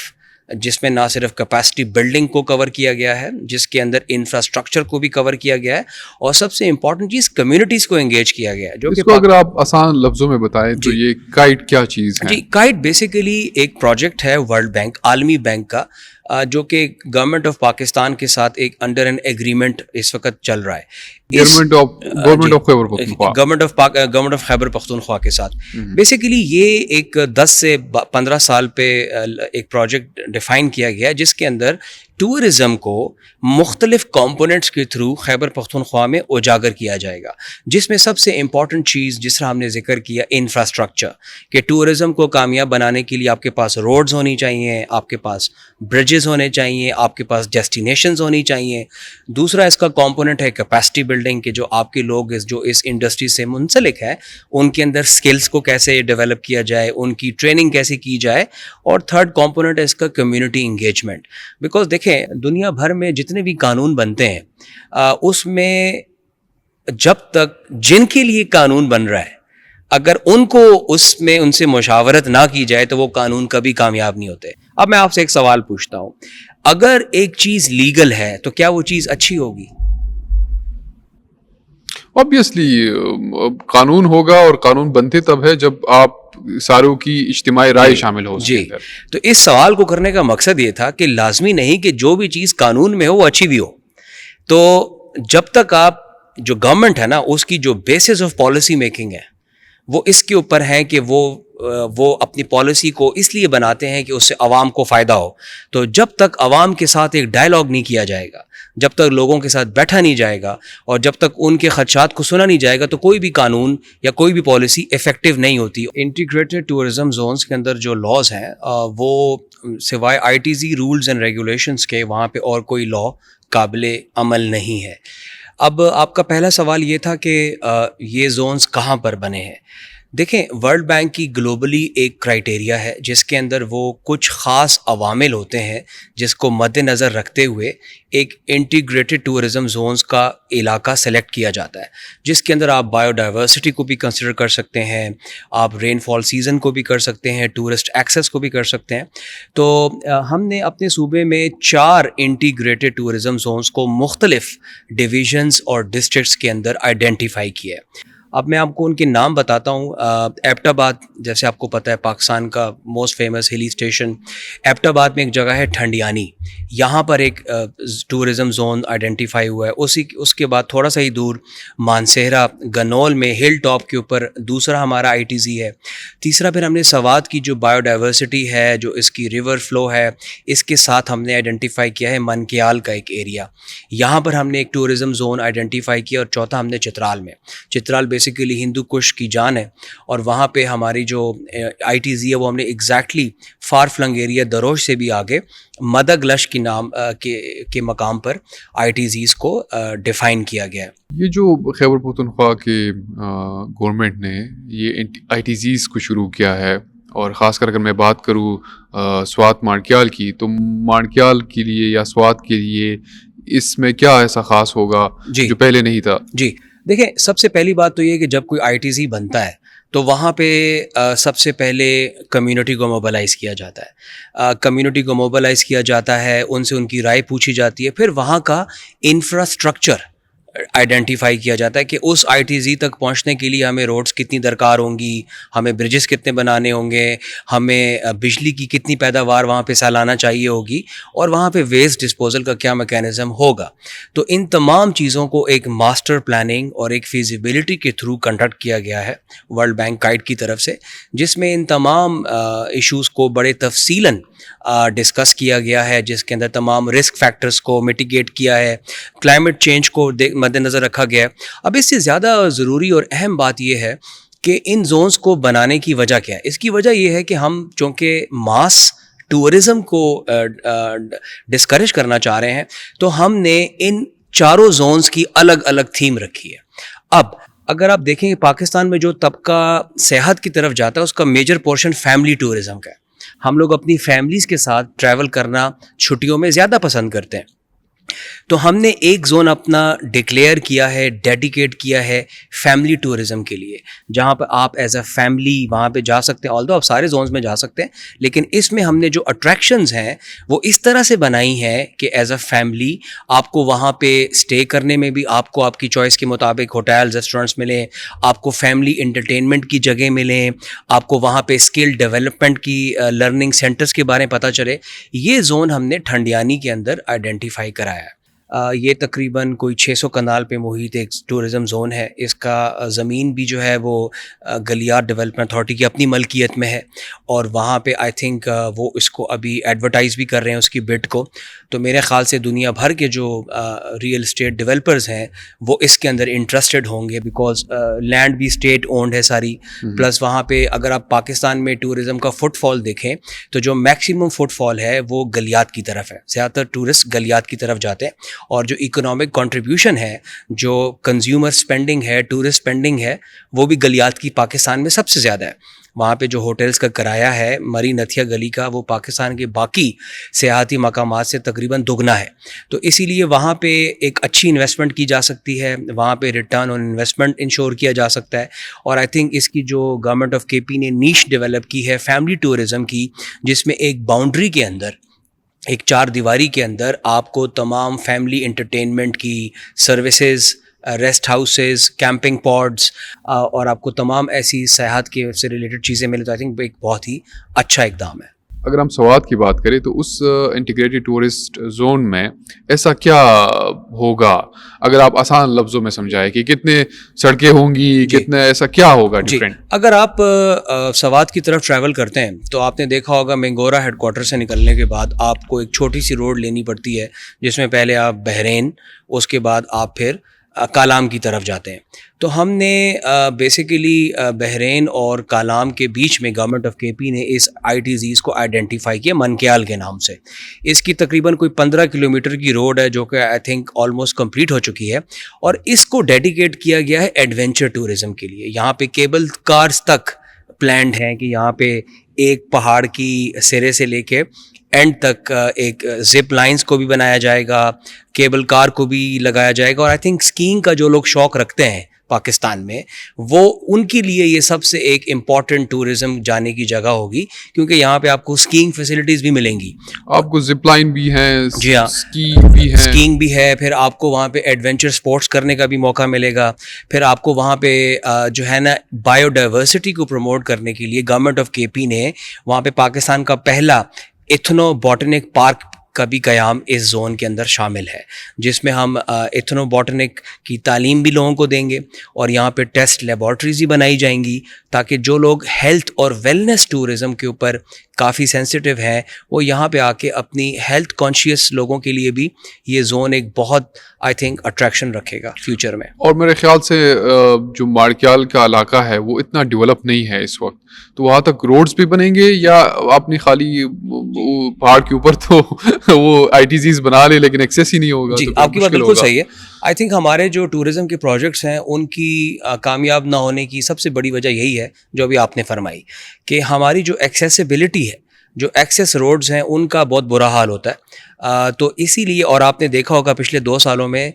جس میں نہ صرف کیپیسٹی بلڈنگ کو کور کیا گیا ہے, جس کے اندر انفراسٹرکچر کو بھی کور کیا گیا ہے, اور سب سے امپورٹنٹ چیز کمیونٹیز کو انگیج کیا گیا ہے. جو اس کو اگر آپ آسان لفظوں میں بتائیں تو یہ کائٹ کیا چیز ہے؟ جی کائٹ بیسیکلی ایک پروجیکٹ ہے ورلڈ بینک, عالمی بینک کا, جو کہ گورنمنٹ آف پاکستان کے ساتھ ایک انڈر این ایگریمنٹ اس وقت چل رہا ہے گورنمنٹ آف خیبر پختونخوا کے ساتھ. بیسیکلی یہ ایک 10 سے 15 سال پہ ایک پروجیکٹ ڈیفائن کیا گیا جس کے اندر ٹورزم کو مختلف کمپوننٹس کے تھرو خیبر پختونخوا میں اجاگر کیا جائے گا, جس میں سب سے امپورٹنٹ چیز جس طرح ہم نے ذکر کیا انفراسٹرکچر, کہ ٹورزم کو کامیاب بنانے کے لیے آپ کے پاس روڈز ہونی چاہیے, آپ کے پاس برجز ہونے چاہیے, آپ کے پاس ڈیسٹینیشنز ہونی چاہیے. دوسرا اس کا کمپوننٹ ہے کیپیسٹی بلڈنگ, کہ جو آپ کے لوگ جو اس انڈسٹری سے منسلک ہے ان کے اندر اسکلس کو کیسے ڈیولپ کیا جائے, ان کی ٹریننگ کیسے کی جائے. اور تھرڈ کمپوننٹ ہے اس کا کمیونٹی انگیجمنٹ. بیکاز دیکھیں دنیا بھر میں جتنے بھی قانون بنتے ہیں اس میں جب تک جن کے لیے قانون بن رہا ہے اگر ان کو اس میں ان سے مشاورت نہ کی جائے تو وہ قانون کبھی کامیاب نہیں ہوتے. اب میں آپ سے ایک سوال پوچھتا ہوں, اگر ایک چیز لیگل ہے تو کیا وہ چیز اچھی ہوگی؟ obviously قانون ہوگا, اور قانون بنتے تب ہے جب آپ ساروں کی اجتماعی رائے شامل ہو. جی, تو اس سوال کو کرنے کا مقصد یہ تھا کہ لازمی نہیں کہ جو بھی چیز قانون میں ہو وہ اچھی بھی ہو. تو جب تک آپ جو گورنمنٹ ہے نا اس کی جو بیسس آف پالیسی میکنگ ہے وہ اس کے اوپر ہیں کہ وہ اپنی پالیسی کو اس لیے بناتے ہیں کہ اس سے عوام کو فائدہ ہو. تو جب تک عوام کے ساتھ ایک ڈائلاگ نہیں کیا جائے گا, جب تک لوگوں کے ساتھ بیٹھا نہیں جائے گا, اور جب تک ان کے خدشات کو سنا نہیں جائے گا تو کوئی بھی قانون یا کوئی بھی پالیسی افیکٹو نہیں ہوتی. انٹیگریٹڈ ٹورزم زونز کے اندر جو لاز ہیں وہ سوائے ITZ رولز اینڈ ریگولیشنز کے وہاں پہ اور کوئی لا قابل عمل نہیں ہے. اب آپ کا پہلا سوال یہ تھا کہ یہ زونز کہاں پر بنے ہیں. دیکھیں ورلڈ بینک کی گلوبلی ایک کرائٹیریا ہے جس کے اندر وہ کچھ خاص عوامل ہوتے ہیں جس کو مد نظر رکھتے ہوئے ایک انٹیگریٹڈ ٹورزم زونز کا علاقہ سلیکٹ کیا جاتا ہے, جس کے اندر آپ بایو ڈائیورسٹی کو بھی کنسیڈر کر سکتے ہیں, آپ رین فال سیزن کو بھی کر سکتے ہیں, ٹورسٹ ایکسیس کو بھی کر سکتے ہیں. تو ہم نے اپنے صوبے میں 4 انٹیگریٹڈ ٹورزم زونز کو مختلف ڈویژنز اور ڈسٹرکٹس کے اندر آئیڈینٹیفائی کیا ہے. اب میں آپ کو ان کے نام بتاتا ہوں. ایبٹ آباد, جیسے آپ کو پتہ ہے پاکستان کا موسٹ فیمس ہلی اسٹیشن, ایبٹ آباد میں ایک جگہ ہے ٹھنڈیانی, یہاں پر ایک ٹورزم زون آئیڈینٹیفائی ہوا ہے. اس کے بعد تھوڑا سا ہی دور مانسہرہ گنول میں ہل ٹاپ کے اوپر دوسرا ہمارا آئی ٹی زی ہے. تیسرا پھر ہم نے سوات کی جو بایو ڈائیورسٹی ہے, جو اس کی ریور فلو ہے, اس کے ساتھ ہم نے آئیڈینٹیفائی کیا ہے منکیال کا ایک ایریا, یہاں پر ہم نے ایک ٹورزم زون آئیڈینٹیفائی کیا. اور چوتھا ہم نے چترال میں, چترال بیسیکلی ہندو کش کی جان ہے, اور وہاں پہ ہماری جو آئی ٹی زی ہے وہ ہم نے ایگزیکٹلی فار فلنگ ایریا دروش سے بھی آگے مدگ لش کی نام کے مقام پر آئی ٹی زیز کو ڈیفائن کیا گیا ہے. یہ جو خیبر پختونخوا کے گورنمنٹ نے یہ آئی ٹی زیز کو شروع کیا ہے, اور خاص کر اگر میں بات کروں سوات مانکیال کی, تو مانکیال کے لیے یا سوات کے لیے اس میں کیا ایسا خاص ہوگا جو پہلے نہیں تھا؟ جی دیکھیں, سب سے پہلی بات تو یہ کہ جب کوئی آئی ٹی زی بنتا ہے تو وہاں پہ سب سے پہلے کمیونٹی کو موبلائز کیا جاتا ہے. کمیونٹی کو موبلائز کیا جاتا ہے, ان سے ان کی رائے پوچھی جاتی ہے, پھر وہاں کا انفراسٹرکچر آئیڈینٹیفائی کیا جاتا ہے کہ اس آئی ٹی زی تک پہنچنے کے لیے ہمیں روڈز کتنی درکار ہوں گی, ہمیں برجز کتنے بنانے ہوں گے, ہمیں بجلی کی کتنی پیداوار وہاں پہ سالانہ چاہیے ہوگی, اور وہاں پہ ویسٹ ڈسپوزل کا کیا میکینزم ہوگا. تو ان تمام چیزوں کو ایک ماسٹر پلاننگ اور ایک فیزیبلٹی کے تھرو کنڈکٹ کیا گیا ہے ورلڈ بینک گائیڈ کی طرف سے, جس میں ان تمام ایشوز کو بڑے تفصیلاً ڈسکس کیا گیا ہے, جس کے اندر تمام رسک فیکٹرز کو میٹیگیٹ کیا ہے, کلائمیٹ چینج کو مد نظر رکھا گیا ہے. اب اس سے زیادہ ضروری اور اہم بات یہ ہے کہ ان زونز کو بنانے کی وجہ کیا ہے. اس کی وجہ یہ ہے کہ ہم چونکہ ماس ٹورزم کو ڈسکریج کرنا چاہ رہے ہیں, تو ہم نے ان چاروں زونز کی الگ الگ تھیم رکھی ہے. اب اگر آپ دیکھیں کہ پاکستان میں جو طبقہ سیاحت کی طرف جاتا ہے اس کا میجر پورشن فیملی ٹورزم کا ہے. ہم لوگ اپنی فیملیز کے ساتھ ٹریول کرنا چھٹیوں میں زیادہ پسند کرتے ہیں, تو ہم نے ایک زون اپنا ڈکلیئر کیا ہے, ڈیڈیکیٹ کیا ہے فیملی ٹورزم کے لیے, جہاں پہ آپ ایز اے فیملی وہاں پہ جا سکتے ہیں. آلدو آپ سارے زونز میں جا سکتے ہیں, لیکن اس میں ہم نے جو اٹریکشنز ہیں وہ اس طرح سے بنائی ہیں کہ ایز اے فیملی آپ کو وہاں پہ اسٹے کرنے میں بھی آپ کو آپ کی چوائس کے مطابق ہوٹل ریسٹورینٹس ملیں, آپ کو فیملی انٹرٹینمنٹ کی جگہ ملیں, آپ کو وہاں پہ اسکل ڈیولپمنٹ کی لرننگ سینٹرز کے بارے میں پتہ چلے. یہ زون ہم نے ٹھنڈیانی کے اندر آئیڈینٹیفائی کرایا ہے. یہ تقریباً کوئی 600 کنال پہ محیط ایک ٹورزم زون ہے. اس کا زمین بھی جو ہے وہ گلیار ڈیولپمنٹ اتھارٹی کی اپنی ملکیت میں ہے, اور وہاں پہ آئی تھنک وہ اس کو ابھی ایڈورٹائز بھی کر رہے ہیں اس کی بٹ کو. تو میرے خیال سے دنیا بھر کے جو ریئل اسٹیٹ ڈیولپرز ہیں وہ اس کے اندر انٹرسٹڈ ہوں گے, بیکاز لینڈ بھی اسٹیٹ اونڈ ہے ساری. پلس وہاں پہ اگر آپ پاکستان میں ٹورزم کا فٹ فال دیکھیں تو جو میکسیمم فٹ فال ہے وہ گلیات کی طرف ہے. زیادہ تر ٹورسٹ گلیات کی طرف جاتے ہیں, اور جو اکنامک کنٹریبیوشن ہے, جو کنزیومر اسپینڈنگ ہے, ٹورسٹ اسپینڈنگ ہے, وہ بھی گلیات کی پاکستان میں سب سے زیادہ ہے. وہاں پہ جو ہوٹلز کا کرایہ ہے مری نتھیا گلی کا, وہ پاکستان کے باقی سیاحتی مقامات سے تقریباً دگنا ہے. تو اسی لیے وہاں پہ ایک اچھی انویسٹمنٹ کی جا سکتی ہے, وہاں پہ ریٹرن آن انویسٹمنٹ انشور کیا جا سکتا ہے. اور آئی تھنک اس کی جو گورنمنٹ آف کے پی نے نیش ڈیولپ کی ہے فیملی ٹورزم کی, جس میں ایک باؤنڈری کے اندر, ایک 4 دیواری کے اندر آپ کو تمام فیملی انٹرٹینمنٹ کی سروسز, ریسٹ ہاؤسز, کیمپنگ پاڈز, اور آپ کو تمام ایسی سیاحت کے سے ریلیٹڈ چیزیں ملیں. تو آئی تھنک ایک بہت ہی اچھا اقدام ہے. اگر ہم سوات کی بات کریں تو اس انٹیگریٹڈ ٹورسٹ زون میں ایسا کیا ہوگا, اگر آپ آسان لفظوں میں سمجھائیں کہ کتنے سڑکیں ہوں گی, کتنے ایسا کیا ہوگا ڈفرینٹ؟ اگر آپ سوات کی طرف ٹریول کرتے ہیں تو آپ نے دیکھا ہوگا مینگورا ہیڈ کوارٹر سے نکلنے کے بعد آپ کو ایک چھوٹی سی روڈ لینی پڑتی ہے, جس میں پہلے آپ بحرین, اس کے بعد آپ پھر کالام کی طرف جاتے ہیں. تو ہم نے بیسیکلی بحرین اور کالام کے بیچ میں گورنمنٹ آف کے پی نے اس ITZs کو آئیڈینٹیفائی کیا منکیال کے نام سے. اس کی تقریباً کوئی 15 کلومیٹر کی روڈ ہے جو کہ آئی تھنک آلموسٹ کمپلیٹ ہو چکی ہے, اور اس کو ڈیڈیکیٹ کیا گیا ہے ایڈونچر ٹورزم کے لیے. یہاں پہ کیبل کارز تک پلانڈ ہیں کہ یہاں پہ ایک پہاڑ کی سرے سے لے کے اینڈ تک ایک زپ لائنز کو بھی بنایا جائے گا, کیبل کار کو بھی لگایا جائے گا. اور آئی تھنک اسکینگ کا جو لوگ شوق رکھتے ہیں پاکستان میں, وہ ان کے لیے یہ سب سے ایک امپورٹنٹ ٹورزم جانے کی جگہ ہوگی, کیونکہ یہاں پہ آپ کو اسکینگ فیسلٹیز بھی ملیں گی, آپ کو زپ لائن بھی ہے, جی ہاں اسکینگ بھی ہے, پھر آپ کو وہاں پہ ایڈونچر اسپورٹس کرنے کا بھی موقع ملے گا. پھر آپ کو وہاں پہ جو ہے نا بایو ڈائیورسٹی کو پروموٹ کرنے کے لیے گورنمنٹ آف کے پی نے وہاں پہ پاکستان کا پہلا ایتھنو باٹنک پارک کا بھی قیام اس زون کے اندر شامل ہے, جس میں ہم ایتھنو باٹنک کی تعلیم بھی لوگوں کو دیں گے, اور یہاں پہ ٹیسٹ لیبارٹریز بھی بنائی جائیں گی تاکہ جو لوگ ہیلتھ اور ویلنس ٹورزم کے اوپر کافی سینسٹیو ہیں وہ یہاں پہ آ کے اپنی ہیلتھ کانشیس لوگوں کے لیے بھی یہ زون ایک بہت آئی تھنک اٹریکشن رکھے گا فیوچر میں. اور میرے خیال سے جو مارکیال کا علاقہ ہے وہ اتنا ڈیولپ نہیں ہے اس وقت, تو وہاں تک روڈز بھی بنیں گے یا اپنی خالی پہاڑ کے اوپر تو وہ ITZs بنا لے لیکن ایکسیس ہی نہیں ہوگا؟ جی آپ کی بات بالکل صحیح ہے. آئی تھنک ہمارے جو ٹورزم کے پروجیکٹس ہیں ان کی کامیاب نہ ہونے کی سب سے بڑی وجہ یہی ہے جو ابھی آپ نے فرمائی, کہ ہماری جو ایکسیسیبلٹی ہے, جو ایکسیس روڈز ہیں ان کا بہت برا حال ہوتا ہے. تو اسی لیے, اور آپ نے دیکھا ہوگا پچھلے 2 سالوں میں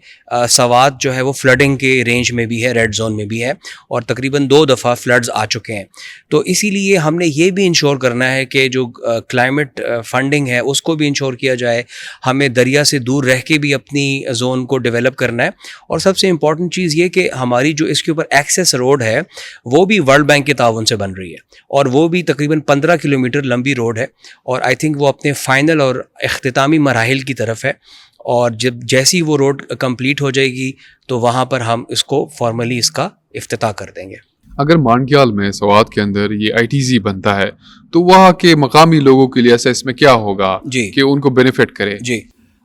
سوات جو ہے وہ فلڈنگ کے رینج میں بھی ہے, ریڈ زون میں بھی ہے, اور تقریباً 2 دفعہ فلڈز آ چکے ہیں. تو اسی لیے ہم نے یہ بھی انشور کرنا ہے کہ جو کلائمیٹ فنڈنگ ہے اس کو بھی انشور کیا جائے. ہمیں دریا سے دور رہ کے بھی اپنی زون کو ڈیولپ کرنا ہے, اور سب سے امپورٹنٹ چیز یہ کہ ہماری جو اس کے اوپر ایکسیس روڈ ہے وہ بھی ورلڈ بینک کے تعاون سے بن رہی ہے, اور وہ بھی تقریباً 15 کلومیٹر لمبی روڈ ہے, اور آئی تھنک وہ اپنے فائنل اور اختتامی مراحل کی طرف ہے. اور جیسی وہ روڈ کمپلیٹ ہو جائے گی تو وہاں پر ہم اس کو فارملی اس کا افتتاح کر دیں گے. اگر مانکیال میں سوات کے اندر یہ ITZ بنتا ہے تو وہاں کے مقامی لوگوں کے لیے ایسا اس میں کیا ہوگا کہ ان کو بینیفٹ کرے؟ جی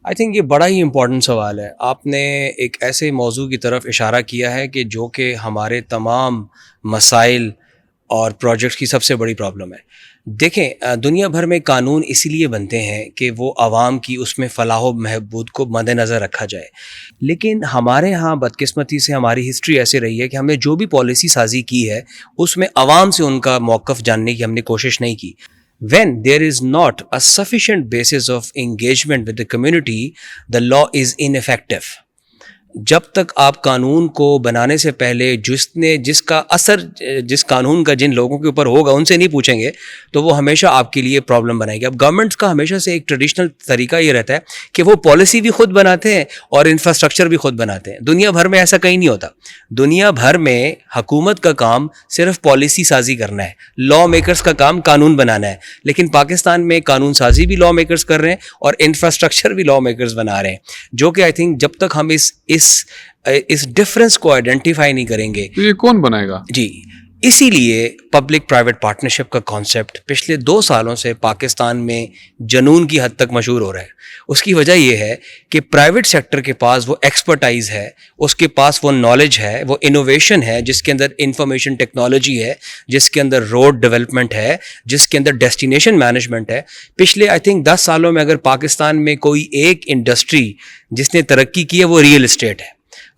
آئی تھنک یہ بڑا ہی امپورٹنٹ سوال ہے. آپ نے ایک ایسے موضوع کی طرف اشارہ کیا ہے کہ جو کہ ہمارے تمام مسائل اور پروجیکٹس کی سب سے بڑی پرابلم ہے. دیکھیں, دنیا بھر میں قانون اسی لیے بنتے ہیں کہ وہ عوام کی اس میں فلاح و بہبود کو مد نظر رکھا جائے, لیکن ہمارے ہاں بدقسمتی سے ہماری ہسٹری ایسے رہی ہے کہ ہم نے جو بھی پالیسی سازی کی ہے اس میں عوام سے ان کا موقف جاننے کی ہم نے کوشش نہیں کی. When there is not a sufficient basis of engagement with the community, the law is ineffective. جب تک آپ قانون کو بنانے سے پہلے جس کا اثر جس قانون کا جن لوگوں کے اوپر ہوگا ان سے نہیں پوچھیں گے تو وہ ہمیشہ آپ کے لیے پرابلم بنائے گی. اب گورنمنٹس کا ہمیشہ سے ایک ٹریڈیشنل طریقہ یہ رہتا ہے کہ وہ پالیسی بھی خود بناتے ہیں اور انفراسٹرکچر بھی خود بناتے ہیں. دنیا بھر میں ایسا کہیں نہیں ہوتا. دنیا بھر میں حکومت کا کام صرف پالیسی سازی کرنا ہے, لا میکرز کا کام قانون بنانا ہے. لیکن پاکستان میں قانون سازی بھی لا میکرز کر رہے ہیں اور انفراسٹرکچر بھی لا میکرز بنا رہے ہیں, جو کہ آئی تھنک جب تک ہم اس ڈفرینس کو آئیڈینٹیفائی نہیں کریں گے تو یہ کون بنائے گا؟ جی اسی لیے پبلک پرائیویٹ پارٹنرشپ کا کانسیپٹ پچھلے 2 سالوں سے پاکستان میں جنون کی حد تک مشہور ہو رہا ہے. اس کی وجہ یہ ہے کہ پرائیویٹ سیکٹر کے پاس وہ ایکسپرٹائز ہے, اس کے پاس وہ نالج ہے, وہ انوویشن ہے, جس کے اندر انفارمیشن ٹیکنالوجی ہے, جس کے اندر روڈ ڈیولپمنٹ ہے, جس کے اندر ڈیسٹینیشن مینجمنٹ ہے. پچھلے آئی تھنک 10 سالوں میں اگر پاکستان میں کوئی ایک انڈسٹری جس نے ترقی کی ہے وہ ریئل اسٹیٹ ہے.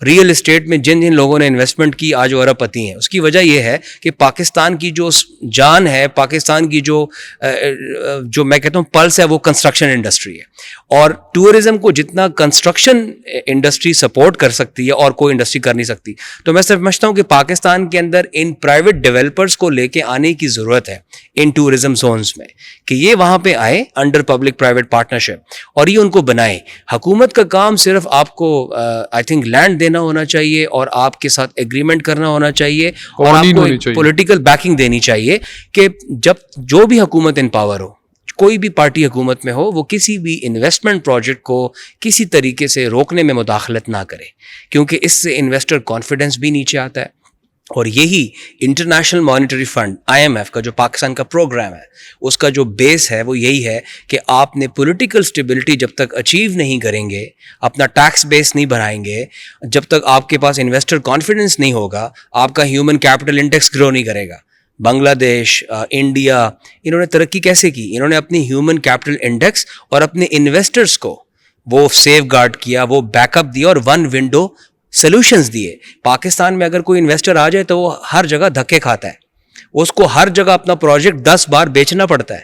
ریئل اسٹیٹ میں جن لوگوں نے انویسٹمنٹ کی آج وہ ارب پتی ہیں. اس کی وجہ یہ ہے کہ پاکستان کی جو جان ہے, پاکستان کی جو میں کہتا ہوں پلس ہے, وہ کنسٹرکشن انڈسٹری ہے. اور ٹورزم کو جتنا کنسٹرکشن انڈسٹری سپورٹ کر سکتی ہے اور کوئی انڈسٹری کر نہیں سکتی. تو میں سمجھتا ہوں کہ پاکستان کے اندر ان پرائیویٹ ڈیولپرز کو لے کے آنے کی ضرورت ہے ان ٹورزم زونز میں, کہ یہ وہاں پہ آئے انڈر پبلک پرائیویٹ پارٹنرشپ اور یہ ان کو بنائے. حکومت کا کام صرف آپ کو آئی تھنک لینڈ دینا ہونا چاہیے اور آپ کے ساتھ ایگریمنٹ کرنا ہونا چاہیے اور آپ کو پولیٹیکل بیکنگ دینی چاہیے کہ جب جو بھی حکومت ان پاور ہو, کوئی بھی پارٹی حکومت میں ہو, وہ کسی بھی انویسٹمنٹ پروجیکٹ کو کسی طریقے سے روکنے میں مداخلت نہ کرے, کیونکہ اس سے انویسٹر کانفیڈنس بھی نیچے آتا ہے. اور یہی انٹرنیشنل مانیٹری فنڈ IMF کا جو پاکستان کا پروگرام ہے اس کا جو بیس ہے وہ یہی ہے کہ آپ نے پولیٹیکل اسٹیبلٹی جب تک اچیو نہیں کریں گے, اپنا ٹیکس بیس نہیں بڑھائیں گے, جب تک آپ کے پاس انویسٹر کانفیڈنس نہیں ہوگا, آپ کا ہیومن کیپٹل انڈیکس گرو نہیں کرے گا. بنگلہ دیش, انڈیا, انہوں نے ترقی کیسے کی؟ انہوں نے اپنی ہیومن کیپٹل انڈیکس اور اپنے انویسٹرز کو وہ سیف گارڈ کیا, وہ بیک اپ دیا اور ون ونڈو سلوشنز دیے. پاکستان میں اگر کوئی انویسٹر آ جائے تو وہ ہر جگہ دھکے کھاتا ہے, اس کو ہر جگہ اپنا پروجیکٹ 10 بار بیچنا پڑتا ہے.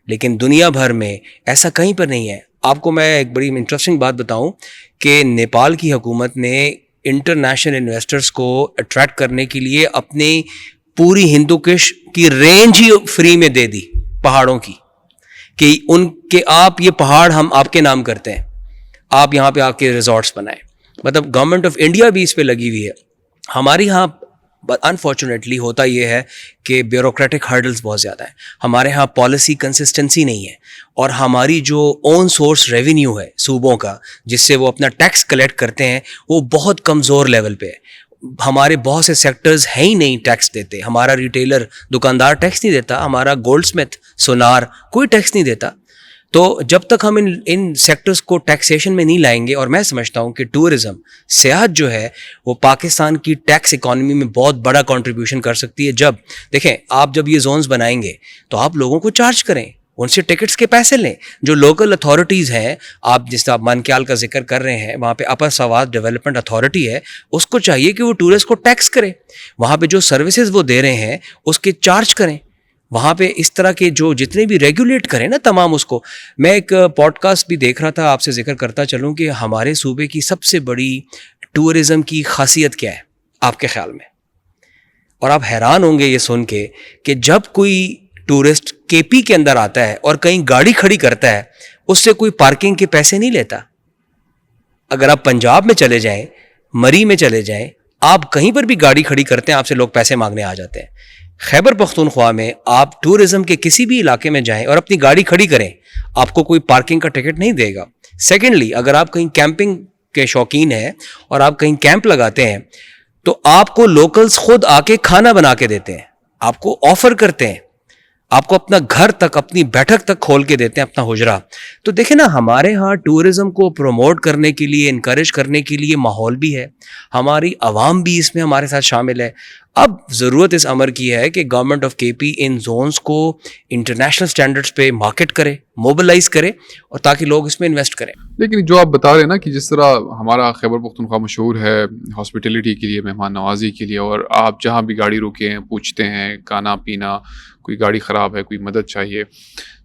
لیکن دنیا بھر میں ایسا کہیں پر نہیں ہے. آپ کو میں ایک بڑی انٹرسٹنگ بات بتاؤں کہ نیپال کی حکومت نے انٹرنیشنل انویسٹرز کو اٹریکٹ کرنے کے لیے اپنی پوری ہندو کش کی رینج ہی فری میں دے دی پہاڑوں کی, کہ ان کے آپ یہ پہاڑ ہم آپ کے نام کرتے ہیں, آپ یہاں پہ آپ کے ریزورٹس بنائیں. مطلب گورنمنٹ آف انڈیا بھی اس پہ لگی ہوئی ہے. ہمارے یہاں انفارچونیٹلی ہوتا یہ ہے کہ بیوروکریٹک ہرڈلز بہت زیادہ ہیں. ہمارے ہاں پالیسی کنسسٹنسی نہیں ہے, اور ہماری جو اون سورس ریونیو ہے صوبوں کا جس سے وہ اپنا ٹیکس کلیکٹ کرتے ہیں وہ بہت کمزور لیول پہ ہے. ہمارے بہت سے سیکٹرز ہیں ہی نہیں ٹیکس دیتے. ہمارا ریٹیلر دکاندار ٹیکس نہیں دیتا, ہمارا گولڈ اسمتھ سونار کوئی ٹیکس نہیں دیتا. تو جب تک ہم ان سیکٹرز کو ٹیکسیشن میں نہیں لائیں گے, اور میں سمجھتا ہوں کہ ٹورزم, سیاحت جو ہے وہ پاکستان کی ٹیکس اکانومی میں بہت بڑا کنٹریبیوشن کر سکتی ہے. جب دیکھیں آپ جب یہ زونز بنائیں گے تو آپ لوگوں کو چارج کریں, ان سے ٹکٹس کے پیسے لیں. جو لوکل اتھارٹیز ہیں, آپ جس طرح منکیال کا ذکر کر رہے ہیں, وہاں پہ اپر سوات ڈیولپمنٹ اتھارٹی ہے, اس کو چاہیے کہ وہ ٹورسٹ کو ٹیکس کرے. وہاں پہ جو سروسز وہ دے رہے ہیں اس کے چارج کریں. وہاں پہ اس طرح کے جو جتنے بھی ریگولیٹ کریں نا تمام اس کو. میں ایک پوڈ کاسٹ بھی دیکھ رہا تھا, آپ سے ذکر کرتا چلوں کہ ہمارے صوبے کی سب سے بڑی ٹورزم کی خاصیت کیا ہے آپ کے خیال میں؟ اور آپ حیران ہوں گے یہ سن کے کہ جب کوئی ٹورسٹ KP کے اندر آتا ہے اور کہیں گاڑی کھڑی کرتا ہے, اس سے کوئی پارکنگ کے پیسے نہیں لیتا. اگر آپ پنجاب میں چلے جائیں, مری میں چلے جائیں, آپ کہیں پر بھی گاڑی کھڑی کرتے ہیں آپ سے لوگ پیسے مانگنے آ جاتے ہیں. خیبر پختونخوا میں آپ ٹورزم کے کسی بھی علاقے میں جائیں اور اپنی گاڑی کھڑی کریں, آپ کو کوئی پارکنگ کا ٹکٹ نہیں دے گا. سیکنڈلی, اگر آپ کہیں کیمپنگ کے شوقین ہیں اور آپ کہیں کیمپ لگاتے ہیں تو آپ کو لوکلز خود آ کے کھانا بنا کے دیتے ہیں, آپ کو آفر کرتے ہیں, آپ کو اپنا گھر تک, اپنی بیٹھک تک کھول کے دیتے ہیں, اپنا حجرہ. تو دیکھیں نا, ہمارے ہاں ٹورزم کو پروموٹ کرنے کے لیے, انکریج کرنے کے لیے ماحول بھی ہے, ہماری عوام بھی اس میں ہمارے ساتھ شامل ہے. اب ضرورت اس امر کی ہے کہ government of KP in zones کو انٹرنیشنل سٹینڈرڈز پہ مارکیٹ کرے, موبلائز کرے, اور تاکہ لوگ اس میں انویسٹ کریں. لیکن جو آپ بتا رہے ہیں نا کہ جس طرح ہمارا خیبر پختونخوا مشہور ہے ہاسپٹیلٹی کے لیے, مہمان نوازی کے لیے, اور آپ جہاں بھی گاڑی روکے ہیں پوچھتے ہیں کھانا پینا, کوئی گاڑی خراب ہے, کوئی مدد چاہیے,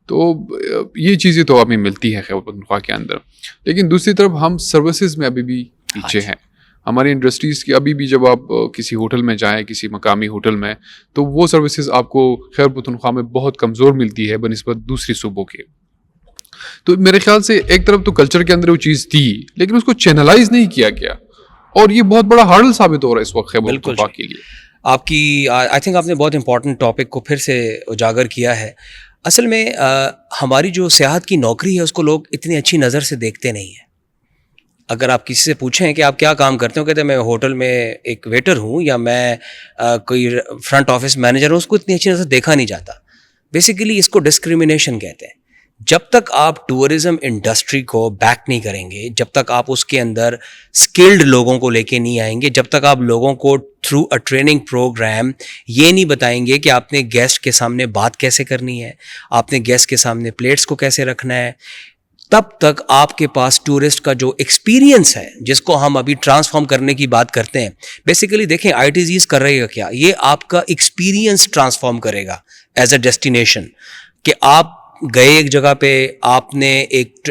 تو یہ چیزیں تو ہمیں ملتی ہیں خیبر پختونخوا کے اندر. لیکن دوسری طرف ہم سروسز میں ابھی بھی پیچھے ہیں. ہماری انڈسٹریز کی ابھی بھی جب آپ کسی ہوٹل میں جائیں, کسی مقامی ہوٹل میں, تو وہ سروسز آپ کو خیبر پختونخوا میں بہت کمزور ملتی ہے بنسبت دوسری صوبوں کے. تو میرے خیال سے ایک طرف تو کلچر کے اندر وہ چیز تھی, لیکن اس کو چینلائز نہیں کیا گیا, اور یہ بہت بڑا ہارڈل ثابت ہو رہا ہے اس وقت خیبر پختونخوا کے لیے. آپ کی آئی تھنک آپ نے بہت امپورٹنٹ ٹاپک کو پھر سے اجاگر کیا ہے. اصل میں ہماری جو سیاحت کی نوکری ہے اس کو لوگ اتنی اچھی نظر سے دیکھتے نہیں ہیں. اگر آپ کسی سے پوچھیں کہ آپ کیا کام کرتے ہو, کہتے ہیں میں ہوٹل میں ایک ویٹر ہوں یا میں کوئی فرنٹ آفس مینیجر ہوں, اس کو اتنی اچھی نظر دیکھا نہیں جاتا. بیسیکلی اس کو ڈسکریمنیشن کہتے ہیں. جب تک آپ ٹورزم انڈسٹری کو بیک نہیں کریں گے, جب تک آپ اس کے اندر اسکلڈ لوگوں کو لے کے نہیں آئیں گے, جب تک آپ لوگوں کو تھرو اے ٹریننگ پروگرام یہ نہیں بتائیں گے کہ آپ نے گیسٹ کے سامنے بات کیسے کرنی ہے, آپ نے گیسٹ کے سامنے پلیٹس کو کیسے رکھنا ہے, تب تک آپ کے پاس ٹورسٹ کا جو ایکسپیرینس ہے جس کو ہم ابھی ٹرانسفارم کرنے کی بات کرتے ہیں. بیسیکلی دیکھیں ITZs کر رہے گا کیا, یہ آپ کا ایکسپیرینس ٹرانسفارم کرے گا ایز اے ڈیسٹینیشن, کہ آپ گئے ایک جگہ پہ, آپ نے ایک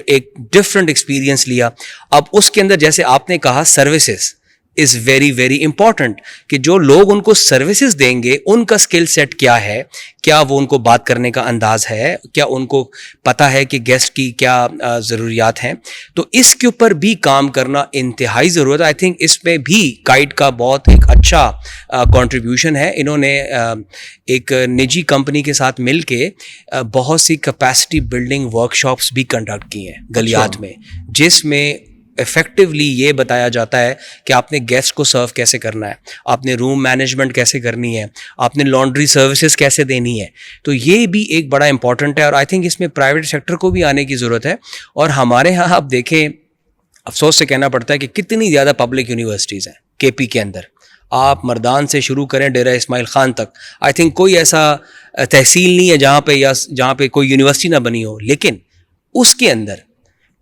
ڈفرینٹ ایکسپیرینس لیا. اب اس کے اندر جیسے آپ نے کہا services is very very important, کہ جو لوگ ان کو سروسز دیں گے ان کا اسکل سیٹ کیا ہے, کیا وہ ان کو بات کرنے کا انداز ہے, کیا ان کو پتہ ہے کہ گیسٹ کی کیا ضروریات ہیں. تو اس کے اوپر بھی کام کرنا انتہائی ضرورت ہے. آئی تھنک اس میں بھی کائٹ کا بہت ایک اچھا کنٹریبیوشن ہے. انہوں نے ایک نجی کمپنی کے ساتھ مل کے بہت سی کیپیسٹی بلڈنگ ورکشاپس بھی کنڈکٹ کی ہیں گلیات میں, جس میں افیکٹولی یہ بتایا جاتا ہے کہ آپ نے گیسٹ کو سرو کیسے کرنا ہے, آپ نے روم مینجمنٹ کیسے کرنی ہے, آپ نے لانڈری سروسز کیسے دینی ہے. تو یہ بھی ایک بڑا امپورٹنٹ ہے, اور آئی تھنک اس میں پرائیویٹ سیکٹر کو بھی آنے کی ضرورت ہے. اور ہمارے ہاں آپ دیکھیں, افسوس سے کہنا پڑتا ہے کہ کتنی زیادہ پبلک یونیورسٹیز ہیں کے پی کے اندر. آپ مردان سے شروع کریں ڈیرہ اسماعیل خان تک, آئی تھنک کوئی ایسا تحصیل نہیں ہے جہاں پہ کوئی یونیورسٹی نہ بنی ہو. لیکن اس کے اندر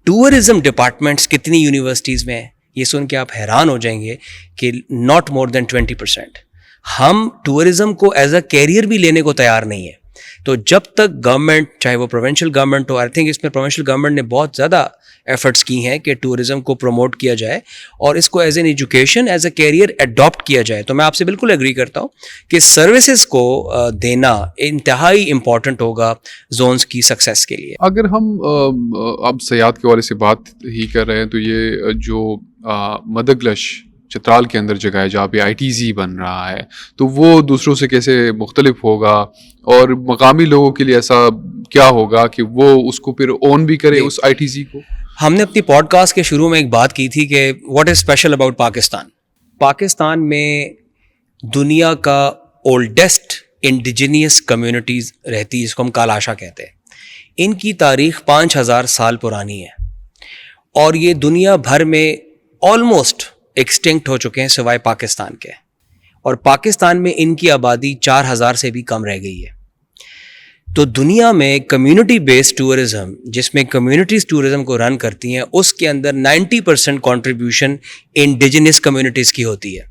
ٹورزم ڈپارٹمنٹس کتنی یونیورسٹیز میں ہیں, یہ سن کے آپ حیران ہو جائیں گے کہ ناٹ مور دین 20%. ہم ٹورزم کو ایز اے کیریئر بھی لینے کو تیار نہیں ہے. تو جب تک گورنمنٹ, چاہے وہ پروونشل گورنمنٹ ہو, آئی تھنک اس میں پروونشل گورنمنٹ نے بہت زیادہ ایفرٹس کی ہیں کہ ٹورزم کو پروموٹ کیا جائے اور اس کو as an education, as a career adopt کیا جائے. تو میں آپ سے بالکل ایگری کرتا ہوں کہ سروسز کو دینا انتہائی امپورٹنٹ ہوگا زونز کی سکسیس کے لیے. اگر ہم اب سیاحت کے حوالے سے بات ہی کر رہے ہیں تو یہ جو مدگلش چترال کے اندر جگہ ہے جہاں پہ ITZ بن رہا ہے, تو وہ دوسروں سے کیسے مختلف ہوگا, اور مقامی لوگوں کے لیے ایسا کیا ہوگا کہ وہ اس کو پھر اون بھی کرے اس ITZ کو؟ ہم نے اپنی پوڈ کاسٹ کے شروع میں ایک بات کی تھی کہ what is special about Pakistan. Pakistan میں دنیا کا اولڈسٹ انڈیجینیس کمیونٹیز رہتی ہے, جس کو ہم کالاشا کہتے ہیں. ان کی تاریخ 5000 سال پرانی ہے, اور یہ دنیا بھر میں آلموسٹ ایکسٹنکٹ ہو چکے ہیں سوائے پاکستان کے, اور پاکستان میں ان کی آبادی 4000 سے بھی کم رہ گئی ہے. تو دنیا میں کمیونٹی بیسڈ ٹورزم, جس میں کمیونٹیز ٹورزم کو رن کرتی ہیں, اس کے اندر 90% کنٹریبیوشن انڈیجنس کمیونٹیز کی ہوتی ہے.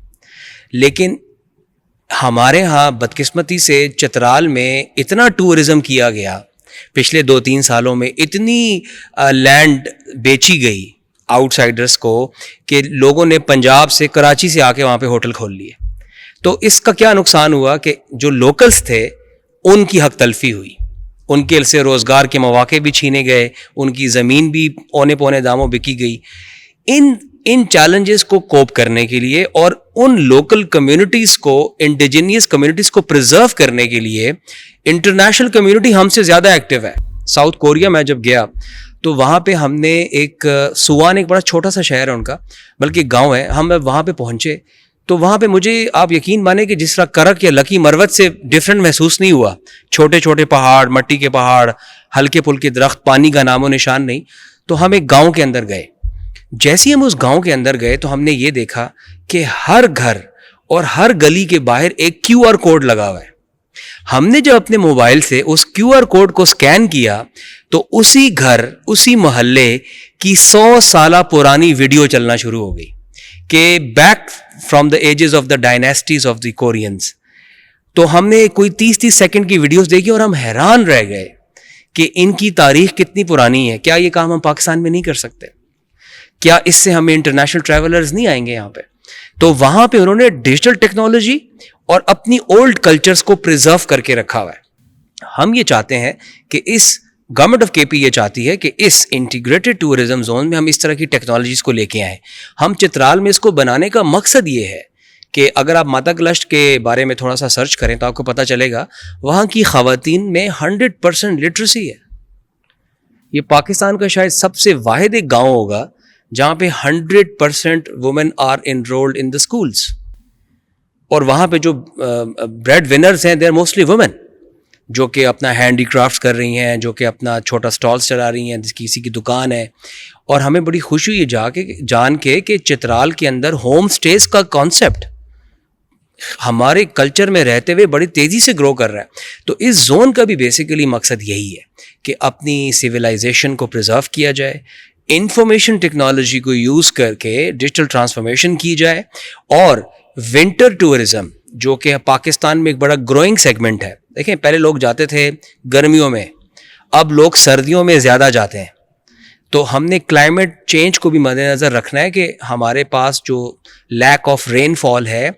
لیکن ہمارے ہاں بدقسمتی سے چترال میں اتنا ٹورزم کیا گیا پچھلے 2-3 سالوں میں, اتنی لینڈ بیچی گئی آؤٹ سائڈرس کو کہ لوگوں نے پنجاب سے, کراچی سے آ کے وہاں پہ ہوٹل کھول لیے. تو اس کا کیا نقصان ہوا کہ جو لوکلز تھے ان کی حق تلفی ہوئی, ان کے سے روزگار کے مواقع بھی چھینے گئے, ان کی زمین بھی اونے پونے داموں بکی گئی. ان چیلنجز کو کوپ کرنے کے لیے اور ان لوکل کمیونٹیز کو, انڈیجینیس کمیونٹیز کو پرزرو کرنے کے لیے انٹرنیشنل کمیونٹی ہم سے زیادہ ایکٹیو ہے. ساؤتھ کوریا میں جب گیا تو وہاں پہ ہم نے ایک سوان, ایک بڑا چھوٹا سا شہر ہے ان کا, بلکہ گاؤں ہے, ہم وہاں پہ پہنچے تو وہاں پہ مجھے آپ یقین مانیں کہ جس طرح کرک یا لکی مروت سے ڈفرینٹ محسوس نہیں ہوا. چھوٹے چھوٹے پہاڑ, مٹی کے پہاڑ, ہلکے پھلکے درخت, پانی کا نام و نشان نہیں. تو ہم ایک گاؤں کے اندر گئے. جیسے ہم اس گاؤں کے اندر گئے تو ہم نے یہ دیکھا کہ ہر گھر اور ہر گلی کے باہر ایک QR کوڈ لگا ہوا ہے. ہم نے جب اپنے موبائل سے اس QR کوڈ کو اسکین کیا تو اسی گھر, اسی محلے کی 100 سالہ پرانی ویڈیو چلنا شروع ہو گئی کہ back from the ages of the dynasties of the Koreans. تو ہم نے کوئی 30 سیکنڈ کی ویڈیوز دیکھی اور ہم حیران رہ گئے کہ ان کی تاریخ کتنی پرانی ہے. کیا یہ کام ہم پاکستان میں نہیں کر سکتے؟ کیا اس سے ہمیں انٹرنیشنل ٹریولرز نہیں آئیں گے یہاں پہ؟ تو وہاں پہ انہوں نے ڈیجیٹل ٹیکنالوجی اور اپنی اولڈ کلچرز کو پریزرو کر کے رکھا ہوا ہے. ہم یہ چاہتے ہیں کہ اس گورنمنٹ آف کے پی یہ چاہتی ہے کہ اس انٹیگریٹڈ ٹورزم زون میں ہم اس طرح کی ٹیکنالوجیز کو لے کے آئیں. ہم چترال میں اس کو بنانے کا مقصد یہ ہے کہ اگر آپ مدگلش کے بارے میں تھوڑا سا سرچ کریں تو آپ کو پتہ چلے گا وہاں کی خواتین میں 100% لٹریسی ہے. یہ پاکستان کا شاید سب سے واحد ایک گاؤں ہوگا جہاں پہ 100% women are enrolled in the schools. اور وہاں پہ جو بریڈ ونرز ہیں دے آر موسٹلی وومن, جو کہ اپنا ہینڈی کرافٹس کر رہی ہیں, جو کہ اپنا چھوٹا اسٹالس چلا رہی ہیں, کسی کی دکان ہے. اور ہمیں بڑی خوشی ہوئی جان کے کہ چترال کے اندر ہوم اسٹیز کا کانسیپٹ ہمارے کلچر میں رہتے ہوئے بڑی تیزی سے گرو کر رہا ہے. تو اس زون کا بھی بیسیکلی مقصد یہی ہے کہ اپنی سویلائزیشن کو پرزرو کیا جائے, انفارمیشن ٹیکنالوجی کو یوز کر کے ڈیجیٹل ٹرانسفارمیشن کی جائے, اور ونٹر ٹورزم جو کہ پاکستان میں ایک بڑا گروئنگ سیگمنٹ ہے. دیکھیں پہلے لوگ جاتے تھے گرمیوں میں, اب لوگ سردیوں میں زیادہ جاتے ہیں. تو ہم نے کلائمیٹ چینج کو بھی مد نظر رکھنا ہے کہ ہمارے پاس جو لیک آف رین فال ہے,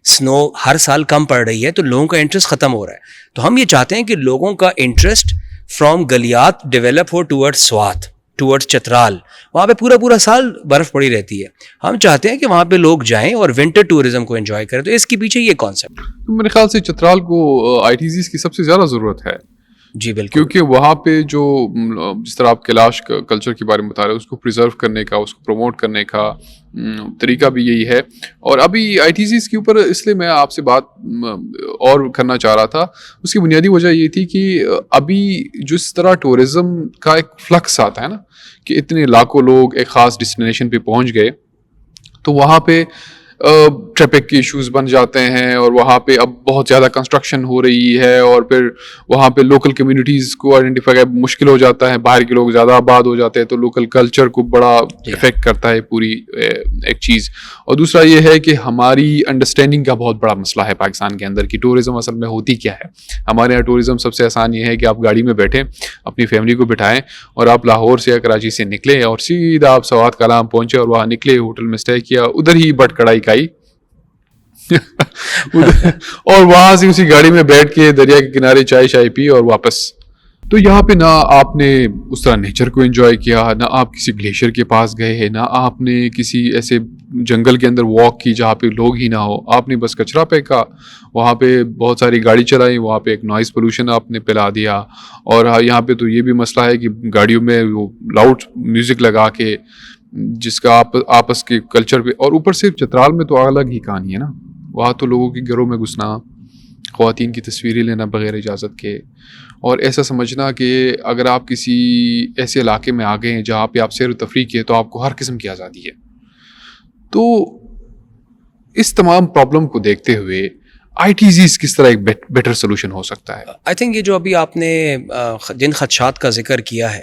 سنو ہر سال کم پڑ رہی ہے, تو لوگوں کا انٹرسٹ ختم ہو رہا ہے. تو ہم یہ چاہتے ہیں کہ لوگوں کا انٹرسٹ فرام گلیات ڈیولپ ہو ٹورڈ سوات, ٹورڈ چترال. وہاں پہ پورا سال برف پڑی رہتی ہے. ہم چاہتے ہیں کہ وہاں پہ لوگ جائیں اور ونٹر ٹورزم کو انجوائے کریں. تو اس کے پیچھے یہ کانسیپٹ. میرے خیال سے چترال کو ITZs کی سب سے زیادہ ضرورت ہے, جی بالکل. کیونکہ وہاں پہ جو جس طرح آپ کیلاش کلچر کے بارے میں بتا رہے ہیں اس کو پریزرو کرنے کا, اس کو پروموٹ کرنے کا طریقہ بھی یہی ہے. اور ابھی آئی ٹی زیز کے اوپر اس لیے میں آپ سے بات اور کرنا چاہ رہا تھا, اس کی بنیادی وجہ یہ تھی کہ ابھی جس طرح ٹورزم کا ایک فلکس آتا ہے نا, کہ اتنے لاکھوں لوگ ایک خاص ڈیسٹینیشن پہ پہنچ گئے, تو وہاں پہ ٹریفک کے ایشوز بن جاتے ہیں, اور وہاں پہ اب بہت زیادہ کنسٹرکشن ہو رہی ہے, اور پھر وہاں پہ لوکل کمیونٹیز کو آئیڈینٹیفائی مشکل ہو جاتا ہے, باہر کے لوگ زیادہ آباد ہو جاتے ہیں, تو لوکل کلچر کو بڑا افیکٹ کرتا ہے پوری ایک چیز. اور دوسرا یہ ہے کہ ہماری انڈرسٹینڈنگ کا بہت بڑا مسئلہ ہے پاکستان کے اندر کہ ٹورزم اصل میں ہوتی کیا ہے. ہمارے یہاں ٹورزم سب سے آسان یہ ہے کہ آپ گاڑی میں بیٹھیں, اپنی فیملی کو بٹھائیں, اور آپ لاہور سے یا کراچی سے نکلیں اور سیدھا آپ سوات کلام پہنچے, اور وہاں نکلے, ہوٹل میں اسٹے کیا, ادھر ہی بٹ کڑائی کھائی اور وہاں سے اسی گاڑی میں بیٹھ کے دریا کے کنارے چائے پی اور واپس. تو یہاں پہ نہ آپ نے اس طرح نیچر کو انجوائے کیا, نہ آپ کسی گلیشیئر کے پاس گئے ہیں, نہ آپ نے کسی ایسے جنگل کے اندر واک کی جہاں پہ لوگ ہی نہ ہو. آپ نے بس کچرا پھینکا, وہاں پہ بہت ساری گاڑی چلائی, وہاں پہ ایک نوائز پولوشن آپ نے پھیلا دیا. اور یہاں پہ تو یہ بھی مسئلہ ہے کہ گاڑیوں میں وہ لاؤڈ میوزک لگا کے, جس کا آپس کے کلچر پہ, اور اوپر سے چترال میں تو الگ ہی کہانی ہے نا, وہاں تو لوگوں کے گھروں میں گھسنا, خواتین کی تصویریں لینا بغیر اجازت کے, اور ایسا سمجھنا کہ اگر آپ کسی ایسے علاقے میں آ گئے ہیں جہاں پہ آپ سیر و تفریح کیے تو آپ کو ہر قسم کی آزادی ہے. تو اس تمام پرابلم کو دیکھتے ہوئے آئی ٹی زیز کس طرح ایک بیٹر سولوشن ہو سکتا ہے؟ آئی تھنک یہ جو ابھی آپ نے جن خدشات کا ذکر کیا ہے,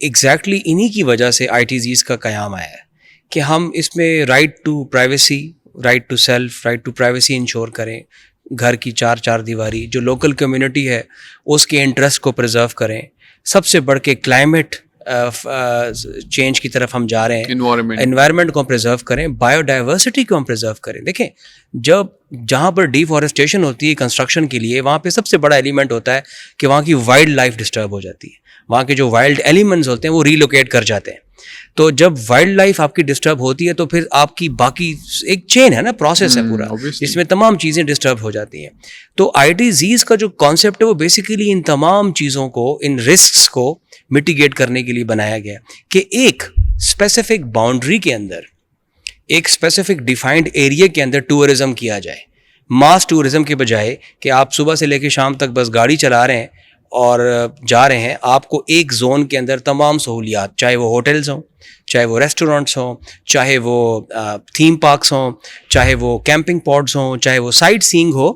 ایگزیکٹلی انہی کی وجہ سے آئی ٹی زیز کا قیام آیا ہے کہ ہم اس میں right to privacy, right to self, right to privacy ensure کریں, گھر کی چار دیواری جو لوکل کمیونٹی ہے اس کے انٹرسٹ کو پرزرو کریں. سب سے بڑھ کے کلائمیٹ چینج کی طرف ہم جا رہے ہیں, انوائرمنٹ کو ہم پرزرو کریں, بایو ڈائیورسٹی کو ہم پرزرو کریں. دیکھیں جہاں پر ڈیفارسٹیشن ہوتی ہے کنسٹرکشن کے لیے, وہاں پہ سب سے بڑا ایلیمنٹ ہوتا ہے کہ وہاں کی وائلڈ لائف ڈسٹرب ہو جاتی ہے, وہاں کے جو وائلڈ ایلیمنٹس ہوتے ہیں وہ ریلوکیٹ کر جاتے ہیں. تو جب وائلڈ لائف آپ کی ڈسٹرب ہوتی ہے تو پھر آپ کی باقی ایک چین ہے نا, پروسیس ہے پورا, جس میں تمام چیزیں ڈسٹرب ہو جاتی ہیں. تو آئی ٹی زیز کا جو کانسیپٹ ہے وہ بیسیکلی ان تمام چیزوں کو, ان رسکس کو میٹیگیٹ کرنے کے لیے بنایا گیا کہ ایک اسپیسیفک باؤنڈری کے اندر, ایک اسپیسیفک ڈیفائنڈ ایریا کے اندر ٹورزم کیا جائے, ماس ٹورزم کے بجائے کہ آپ صبح سے لے کے شام تک بس گاڑی چلا رہے ہیں اور جا رہے ہیں. آپ کو ایک زون کے اندر تمام سہولیات, چاہے وہ ہوٹلز ہوں, چاہے وہ ریسٹورینٹس ہوں, چاہے وہ تھیم پارکس ہوں, چاہے وہ کیمپنگ پاڈس ہوں, چاہے وہ سائٹ سینگ ہو,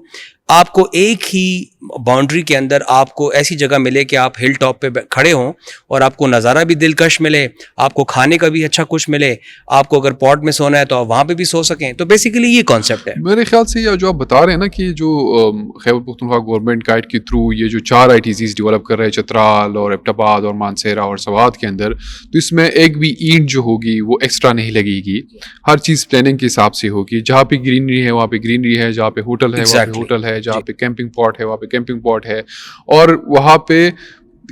آپ کو ایک ہی باؤنڈری کے اندر آپ کو ایسی جگہ ملے کہ آپ ہل ٹاپ پہ کھڑے ہوں اور آپ کو نظارہ بھی دلکش ملے, آپ کو کھانے کا بھی اچھا کچھ ملے, آپ کو اگر پاڈ میں سونا ہے تو آپ وہاں پہ بھی سو سکیں. تو بیسیکلی یہ کانسیپٹ ہے. میرے خیال سے یہ جو آپ بتا رہے ہیں نا کہ جو خیبر پختونخوا گورنمنٹ گائیڈ کے تھرو یہ جو 4 آئی ٹی زیز ڈیولپ کر رہے ہیں چترال اور ایبٹ آباد اور مانسہرہ اور سوات کے اندر, تو اس میں ایک بھی اینٹ جو ہوگی وہ ایکسٹرا نہیں لگے گی. ہر چیز پلاننگ کے حساب سے ہوگی. جہاں پہ گرینری ہے وہاں پہ گرینری ہے, جہاں پہ ہوٹل ہے وہاں پہ ہوٹل ہے, جہاں پہ کیمپنگ پاٹ ہے وہاں پہ کیمپنگ پاٹ ہے, اور وہاں پہ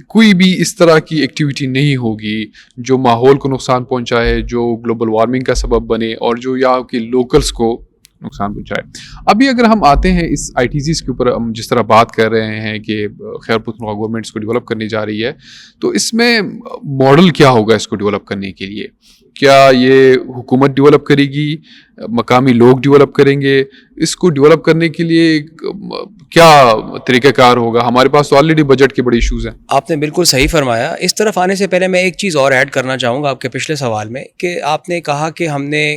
کوئی بھی اس طرح کی ایکٹیویٹی نہیں ہوگی جو ماحول کو نقصان پہنچائے, جو گلوبل وارمنگ کا سبب بنے, اور جو یہاں کے لوکلس کو نقصان پہنچائے. ابھی اگر ہم آتے ہیں اس آئی ٹی زیز کے اوپر, ہم جس طرح بات کر رہے ہیں کہ خیبر پختونخوا گورنمنٹ اس کو ڈیولپ کرنے جا رہی ہے, تو اس میں ماڈل کیا ہوگا اس کو ڈیولپ کرنے کے لیے؟ کیا یہ حکومت ڈیولپ کرے گی, مقامی لوگ ڈیولپ کریں گے؟ اس کو ڈیولپ کرنے کے لیے کیا طریقہ کار ہوگا؟ ہمارے پاس تو آلریڈی بجٹ کے بڑے ایشوز ہیں. آپ نے بالکل صحیح فرمایا. اس طرف آنے سے پہلے میں ایک چیز اور ایڈ کرنا چاہوں گا آپ کے پچھلے سوال میں, کہ آپ نے کہا کہ ہم نے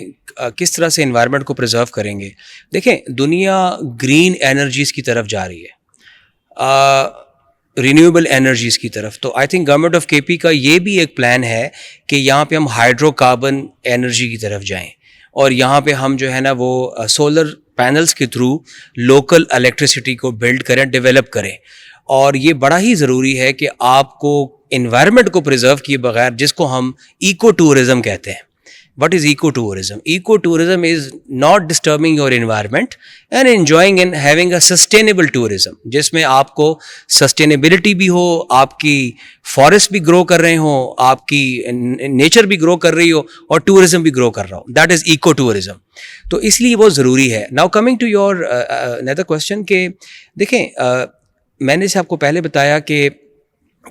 کس طرح سے انوائرمنٹ کو پرزرو کریں گے. دیکھیں دنیا گرین انرجیز کی طرف جا رہی ہے, رینیویبل انرجیز کی طرف. تو آئی تھنک گورنمنٹ آف کے پی کا یہ بھی ایک پلان ہے کہ یہاں پہ ہم ہائیڈرو کاربن انرجی کی طرف جائیں, اور یہاں پہ ہم جو ہے نا وہ سولر پینلز کے تھرو لوکل الیکٹریسٹی کو بلڈ کریں, ڈیولپ کریں. اور یہ بڑا ہی ضروری ہے کہ آپ کو انوائرمنٹ کو پرزرو کیے بغیر, جس کو ہم ایکو ٹورزم کہتے ہیں. What is ecotourism? Ecotourism is not disturbing your environment and enjoying and having a sustainable tourism, جس میں آپ کو سسٹینیبلٹی بھی ہو, آپ کی فارسٹ بھی گرو کر رہے ہوں, آپ کی نیچر بھی گرو کر رہی ہو, اور ٹورزم بھی گرو کر رہا ہو. That is ecotourism. تو اس لیے بہت ضروری ہے. Now coming to your another question کہ دیکھیں میں نے سے آپ کو پہلے بتایا کہ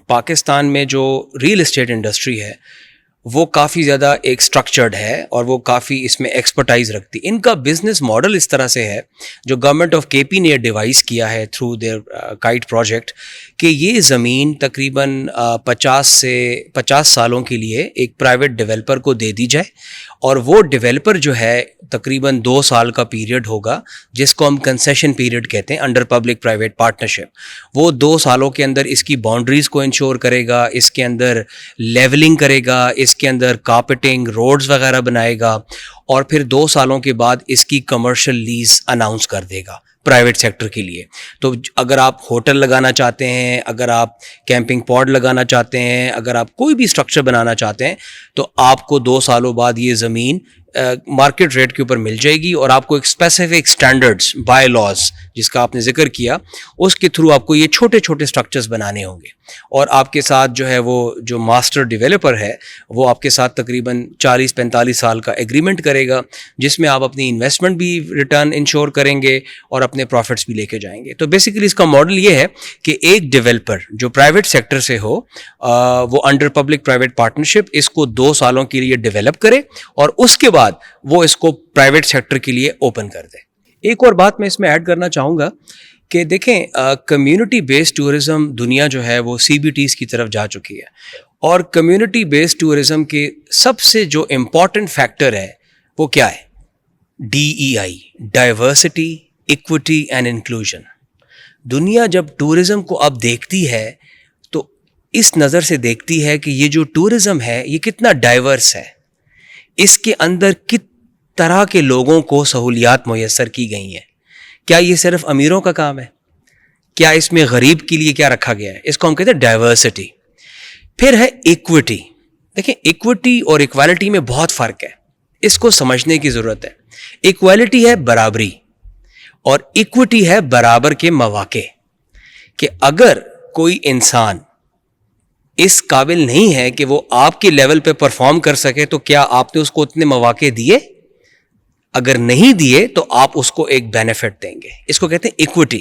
پاکستان میں جو ریئل اسٹیٹ انڈسٹری ہے وہ کافی زیادہ ایک سٹرکچرڈ ہے اور وہ کافی اس میں ایکسپرٹائز رکھتی. ان کا بزنس ماڈل اس طرح سے ہے جو گورنمنٹ آف کے پی نے ڈیوائز کیا ہے تھرو دیئر کائٹ پروجیکٹ, کہ یہ زمین تقریباً 50 سالوں کے لیے ایک پرائیویٹ ڈیولپر کو دے دی جائے, اور وہ ڈیولپر جو ہے تقریباً 2 سال کا پیریڈ ہوگا جس کو ہم کنسیشن پیریڈ کہتے ہیں انڈر پبلک پرائیویٹ پارٹنرشپ. وہ 2 سالوں کے اندر اس کی باؤنڈریز کو انشور کرے گا, اس کے اندر لیولنگ کرے گا, اس کے اندر کارپیٹنگ روڈز وغیرہ بنائے گا, اور پھر 2 سالوں کے بعد اس کی کمرشل لیز اناؤنس کر دے گا پرائیویٹ سیکٹر کے لیے. تو اگر آپ ہوٹل لگانا چاہتے ہیں, اگر آپ کیمپنگ پاڈ لگانا چاہتے ہیں, اگر آپ کوئی بھی اسٹرکچر بنانا چاہتے ہیں, تو آپ کو 2 سالوں بعد یہ زمین مارکیٹ ریٹ کے اوپر مل جائے گی, اور آپ کو ایک اسپیسیفک اسٹینڈرڈس بائی لاز جس کا آپ نے ذکر کیا اس کے تھرو آپ کو یہ چھوٹے چھوٹے اسٹرکچرز بنانے ہوں گے, اور آپ کے ساتھ جو ہے وہ جو ماسٹر ڈیولپر ہے وہ آپ کے ساتھ تقریباً 40-45 سال کا ایگریمنٹ کرے گا جس میں آپ اپنی انویسٹمنٹ بھی ریٹرن انشور کریں گے اور اپنے پروفٹس بھی لے کے جائیں گے. تو بیسیکلی اس کا ماڈل یہ ہے کہ ایک ڈیولپر جو پرائیویٹ سیکٹر سے ہو وہ انڈر پبلک پرائیویٹ پارٹنرشپ اس کو 2 سالوں کے لیے ڈیولپ کرے, اور اس کے بعد وہ اس کو پرائیویٹ سیکٹر کے لیے اوپن کر دے. ایک اور بات میں اس میں ایڈ کرنا چاہوں گا کہ دیکھیں کمیونٹی بیسڈ ٹورزم دنیا جو ہے وہ سی بی ٹیز کی طرف جا چکی ہے, اور کمیونٹی بیسڈ ٹورزم کے سب سے جو امپورٹنٹ فیکٹر ہے وہ کیا ہے؟ DEI, diversity, equity and inclusion. دنیا جب ٹورزم کو اب دیکھتی ہے تو اس نظر سے دیکھتی ہے کہ یہ جو ٹورزم ہے یہ کتنا ڈائیورس ہے, اس کے اندر کس طرح کے لوگوں کو سہولیات میسر کی گئی ہیں. کیا یہ صرف امیروں کا کام ہے؟ کیا اس میں غریب کے لیے کیا رکھا گیا ہے؟ اس کو ہم کہتے ہیں ڈائیورسٹی. پھر ہے ایکوٹی. دیکھیں ایکوٹی اور ایکوالٹی میں بہت فرق ہے, اس کو سمجھنے کی ضرورت ہے. ایکوالٹی ہے برابری, اور ایکوٹی ہے برابر کے مواقع. کہ اگر کوئی انسان اس قابل نہیں ہے کہ وہ آپ کے لیول پہ پرفارم کر سکے تو کیا آپ نے اس کو اتنے مواقع دیے؟ اگر نہیں دیے تو آپ اس کو ایک بینیفٹ دیں گے. اس کو کہتے ہیں ایکوٹی.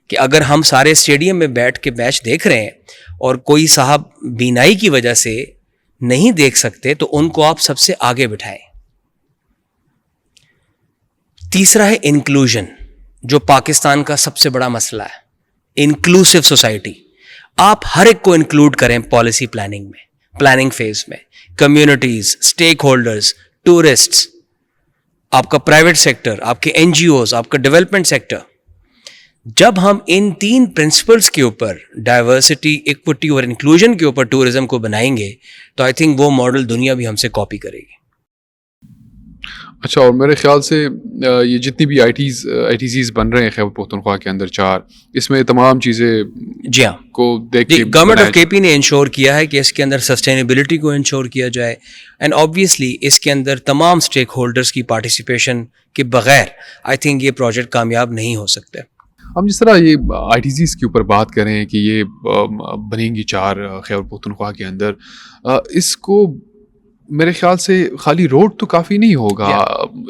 کہ اگر ہم سارے اسٹیڈیم میں بیٹھ کے میچ دیکھ رہے ہیں اور کوئی صاحب بینائی کی وجہ سے نہیں دیکھ سکتے تو ان کو آپ سب سے آگے بٹھائیں. تیسرا ہے انکلوژن, جو پاکستان کا سب سے بڑا مسئلہ ہے. انکلوسیو سوسائٹی, آپ ہر ایک کو انکلوڈ کریں پالیسی پلاننگ میں, پلاننگ فیز میں. کمیونٹیز, اسٹیک ہولڈرز, ٹورسٹس, آپ کا پرائیویٹ سیکٹر, آپ کے NGOs, آپ کا ڈیولپمنٹ سیکٹر. جب ہم ان 3 پرنسپلس کے اوپر ڈائیورسٹی, ایکوٹی اور انکلوژن کے اوپر ٹورزم کو بنائیں گے تو آئی تھنک وہ ماڈل دنیا بھی ہم سے کاپی کرے گی. اچھا, اور میرے خیال سے یہ جتنی بھی آئی ٹی زیز بن رہے ہیں خیبر پختونخوا کے اندر 4, اس میں تمام چیزیں جی ہاں کو دیکھ کے گورنمنٹ آف کے پی نے انشور کیا ہے کہ اس کے اندر سسٹینیبلٹی کو انشور کیا جائے, اینڈ آبویسلی اس کے اندر تمام اسٹیک ہولڈرس کی پارٹیسپیشن کے بغیر آئی تھنک یہ پروجیکٹ کامیاب نہیں ہو سکتے. ہم جس طرح یہ آئی ٹی زیز کے اوپر بات کریں کہ یہ بنیں گی 4 خیبر پختونخوا کے اندر, اس کو میرے خیال سے خالی روڈ تو کافی نہیں ہوگا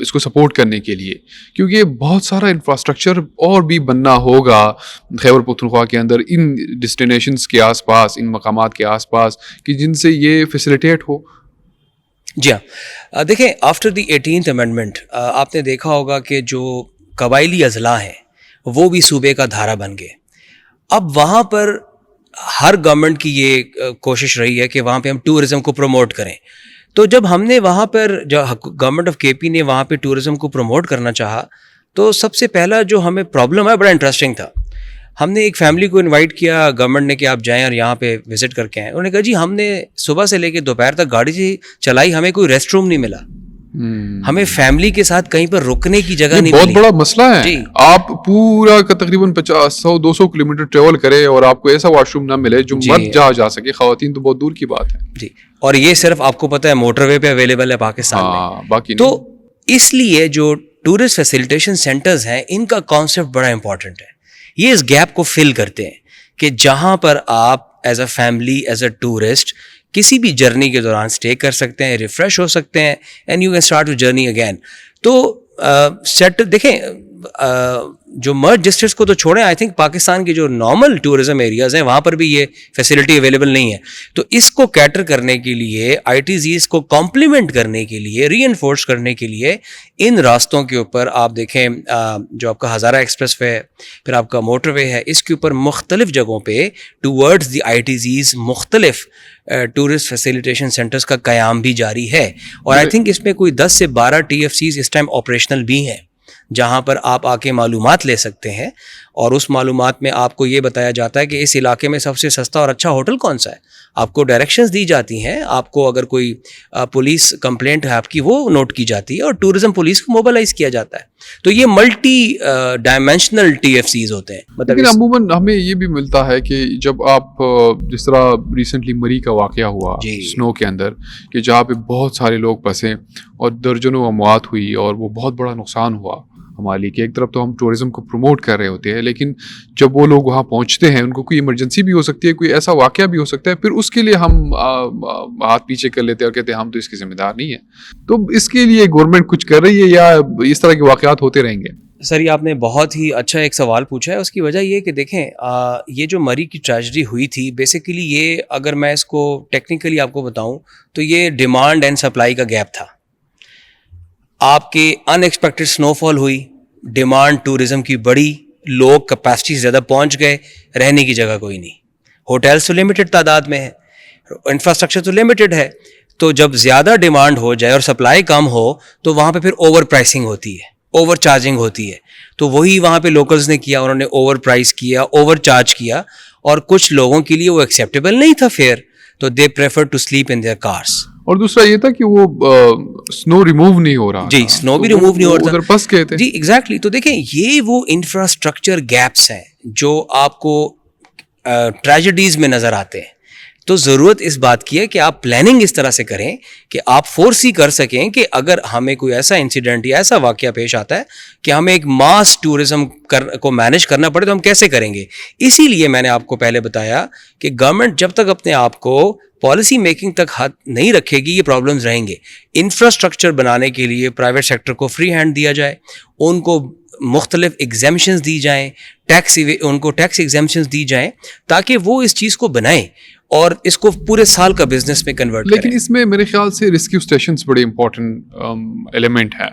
اس کو سپورٹ کرنے کے لیے, کیونکہ بہت سارا انفراسٹرکچر اور بھی بننا ہوگا خیبر پختونخوا کے اندر ان ڈیسٹینیشنز کے آس پاس, ان مقامات کے آس پاس, کہ جن سے یہ فیسیلیٹیٹ ہو. جی ہاں, دیکھیں آفٹر دی 18th امینڈمنٹ آپ نے دیکھا ہوگا کہ جو قبائلی اضلاع ہیں وہ بھی صوبے کا دھارا بن گئے. اب وہاں پر ہر گورنمنٹ کی یہ کوشش رہی ہے کہ وہاں پہ ہم ٹورزم کو پروموٹ کریں. تو جب ہم نے وہاں پر جو گورنمنٹ آف کے پی نے وہاں پہ ٹورزم کو پروموٹ کرنا چاہا تو سب سے پہلا جو ہمیں پرابلم ہے بڑا انٹرسٹنگ تھا. ہم نے ایک فیملی کو انوائٹ کیا گورنمنٹ نے کہ آپ جائیں اور یہاں پہ وزٹ کر کے آئیں. انہوں نے کہا جی ہم نے صبح سے لے کے دوپہر تک گاڑی چلائی, ہمیں کوئی ریسٹ روم نہیں ملا, ہمیں فیملی کے ساتھ کہیں پر رکنے کی جگہ نہیں بہت ملی. بڑا مسئلہ ہے. آپ پورا کا تقریباً 100-200 کلومیٹر ٹریول کرے اور آپ کو ایسا واش روم نہ ملے جو مرد جا سکے, خواتین تو بہت دور کی بات ہے. جی, اور یہ صرف آپ کو پتہ ہے موٹر وے پہ اویلیبل ہے پاکستان میں, باقی تو اس لیے جو ٹورسٹ فیسیلیٹیشن سینٹرز ہیں ان کا کانسیپٹ بڑا امپورٹنٹ ہے. یہ اس گیپ کو فل کرتے ہیں کہ جہاں پر آپ as a family, as a tourist کسی بھی جرنی کے دوران اسٹے کر سکتے ہیں, ریفریش ہو سکتے ہیں, and you can start your journey again. تو دیکھیں جو مرج ڈسٹرکٹس کو تو چھوڑیں, آئی تھنک پاکستان کے جو نارمل ٹورزم ایریاز ہیں وہاں پر بھی یہ فیسلٹی اویلیبل نہیں ہے. تو اس کو کیٹر کرنے کے لیے, آئی ٹی زیز کو کمپلیمنٹ کرنے کے لیے, ری انفورس کرنے کے لیے ان راستوں کے اوپر آپ دیکھیں جو آپ کا ہزارہ ایکسپریس وے ہے, پھر آپ کا موٹر وے ہے, اس کے اوپر مختلف جگہوں پہ ٹورڈز دی آئی ٹی زیز مختلف ٹورسٹ فیسیلیٹیشن سینٹرز کا قیام بھی جاری ہے. اور آئی تھنک اس میں کوئی 10 سے 12 ٹی ایف سیز اس ٹائم آپریشنل بھی ہیں جہاں پر آپ آ کے معلومات لے سکتے ہیں, اور اس معلومات میں آپ کو یہ بتایا جاتا ہے کہ اس علاقے میں سب سے سستا اور اچھا ہوٹل کون سا ہے. آپ کو ڈائریکشنز دی جاتی ہیں, آپ کو اگر کوئی پولیس کمپلینٹ ہے آپ کی وہ نوٹ کی جاتی ہے, اور ٹورزم پولیس کو موبلائز کیا جاتا ہے. تو یہ multi dimensional T F Cs ہوتے ہیں. لیکن عموماً ہمیں یہ بھی ملتا ہے کہ جب آپ جس طرح ریسنٹلی مری کا واقعہ ہوا سنو کے اندر, کہ جہاں پہ بہت سارے لوگ پھنسے اور درجنوں اموات ہوئی, اور وہ بہت بڑا نقصان ہوا ہمارے لیے, کہ ایک طرف تو ہم ٹورزم کو پروموٹ کر رہے ہوتے ہیں, لیکن جب وہ لوگ وہاں پہنچتے ہیں ان کو کوئی ایمرجنسی بھی ہو سکتی ہے, کوئی ایسا واقعہ بھی ہو سکتا ہے, پھر اس کے لیے ہم ہاتھ پیچھے کر لیتے ہیں اور کہتے ہیں ہم تو اس کے ذمہ دار نہیں ہیں. تو اس کے لیے گورنمنٹ کچھ کر رہی ہے یا اس طرح کے واقعات ہوتے رہیں گے؟ سر یہ آپ نے بہت ہی اچھا ایک سوال پوچھا ہے. اس کی وجہ یہ کہ دیکھیں یہ جو مری کی ٹریجڈی ہوئی تھی, بیسیکلی یہ اگر میں اس کو ٹیکنیکلی آپ کو بتاؤں تو یہ ڈیمانڈ اینڈ سپلائی کا گیپ تھا. آپ کے ان ایکسپیکٹڈ سنو فال ہوئی, ڈیمانڈ ٹورزم کی بڑی, لوگ کیپیسٹی سے زیادہ پہنچ گئے, رہنے کی جگہ کوئی نہیں, ہوٹلس تو لمیٹڈ تعداد میں ہے, انفراسٹرکچر تو لمیٹڈ ہے. تو جب زیادہ ڈیمانڈ ہو جائے اور سپلائی کم ہو تو وہاں پہ پھر اوور پرائسنگ ہوتی ہے, اوور چارجنگ ہوتی ہے. تو وہی وہاں پہ لوکلز نے کیا, انہوں نے اوور پرائس کیا, اوور چارج کیا, اور کچھ لوگوں کے لیے وہ ایکسیپٹیبل نہیں تھا فیئر, تو they prefer to sleep in their cars. اور دوسرا یہ تھا کہ وہ سنو ریموو نہیں ہو رہا. جی, سنو بھی ریموو نہیں ہو رہا, ادھر پھنس گئے تھے. جی ایگزیکٹلی. تو دیکھیں یہ وہ انفراسٹرکچر گیپس ہیں جو آپ کو ٹریجڈیز میں نظر آتے ہیں. تو ضرورت اس بات کی ہے کہ آپ پلاننگ اس طرح سے کریں کہ آپ فورسی کر سکیں کہ اگر ہمیں کوئی ایسا انسیڈنٹ یا ایسا واقعہ پیش آتا ہے کہ ہمیں ایک ماس ٹورزم کو مینیج کرنا پڑے تو ہم کیسے کریں گے. اسی لیے میں نے آپ کو پہلے بتایا کہ گورنمنٹ جب تک اپنے آپ کو پالیسی میکنگ تک ہاتھ نہیں رکھے گی یہ پرابلمز رہیں گے. انفراسٹرکچر بنانے کے لیے پرائیویٹ سیکٹر کو فری ہینڈ دیا جائے, ان کو مختلف ایگزیمشنز دی جائیں, ان کو ٹیکس ایگزیمشنز دی جائیں تاکہ وہ اس چیز کو بنائیں اور اس کو پورے سال کا بزنس میں کنورٹ کریں. لیکن اس میں میرے خیال سے ریسکیو اسٹیشنز بڑے امپورٹنٹ ایلیمنٹ ہے,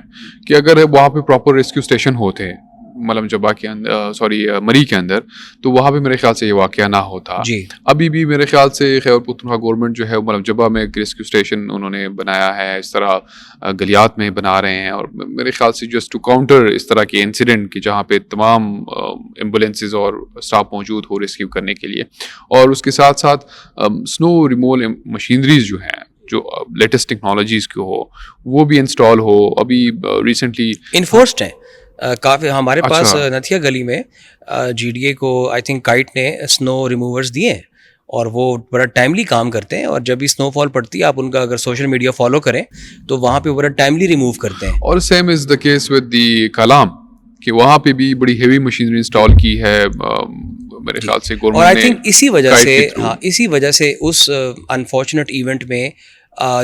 کہ اگر وہاں پہ پراپر ریسکیو اسٹیشن ہوتے ہیں ملم جبا کے اندر مری کے اندر, تو وہاں پہ میرے خیال سے یہ واقعہ نہ ہوتا. جی ابھی بھی میرے خیال سے خیبر پختونخوا گورنمنٹ جو ہے ملم جبا میں ایک ریسکیو اسٹیشن انہوں نے بنایا ہے, اس طرح گلیات میں بنا رہے ہیں, اور میرے خیال سے جسٹ ٹو کاؤنٹر اس طرح کے انسیڈنٹ کہ جہاں پہ تمام ایمبولینسز اور اسٹاف موجود ہو ریسکیو کرنے کے لیے. اور اس کے ساتھ ساتھ سنو ریموول مشینریز جو ہیں جو لیٹسٹ ٹیکنالوجیز کے ہو وہ بھی انسٹال ہو. ابھی ریسنٹلی انفورسڈ ہیں کافی ہمارے پاس نتھیا گلی میں جی ڈی اے کو آئی تھنک کائٹ نے سنو ریموورز دیے ہیں, اور وہ بڑا ٹائملی کام کرتے ہیں, اور جب بھی سنو فال پڑتی ہے آپ ان کا اگر سوشل میڈیا فالو کریں تو وہاں پہ بڑا ٹائملی ریموو کرتے ہیں. اور same is the case with the کلام, کہ وہاں پہ بھی بڑی ہیوی مشینری انسٹال کی ہے میرے خیال سے گورنمنٹ نے. اور آئی تھنک اسی وجہ سے اس انفارچونیٹ ایونٹ میں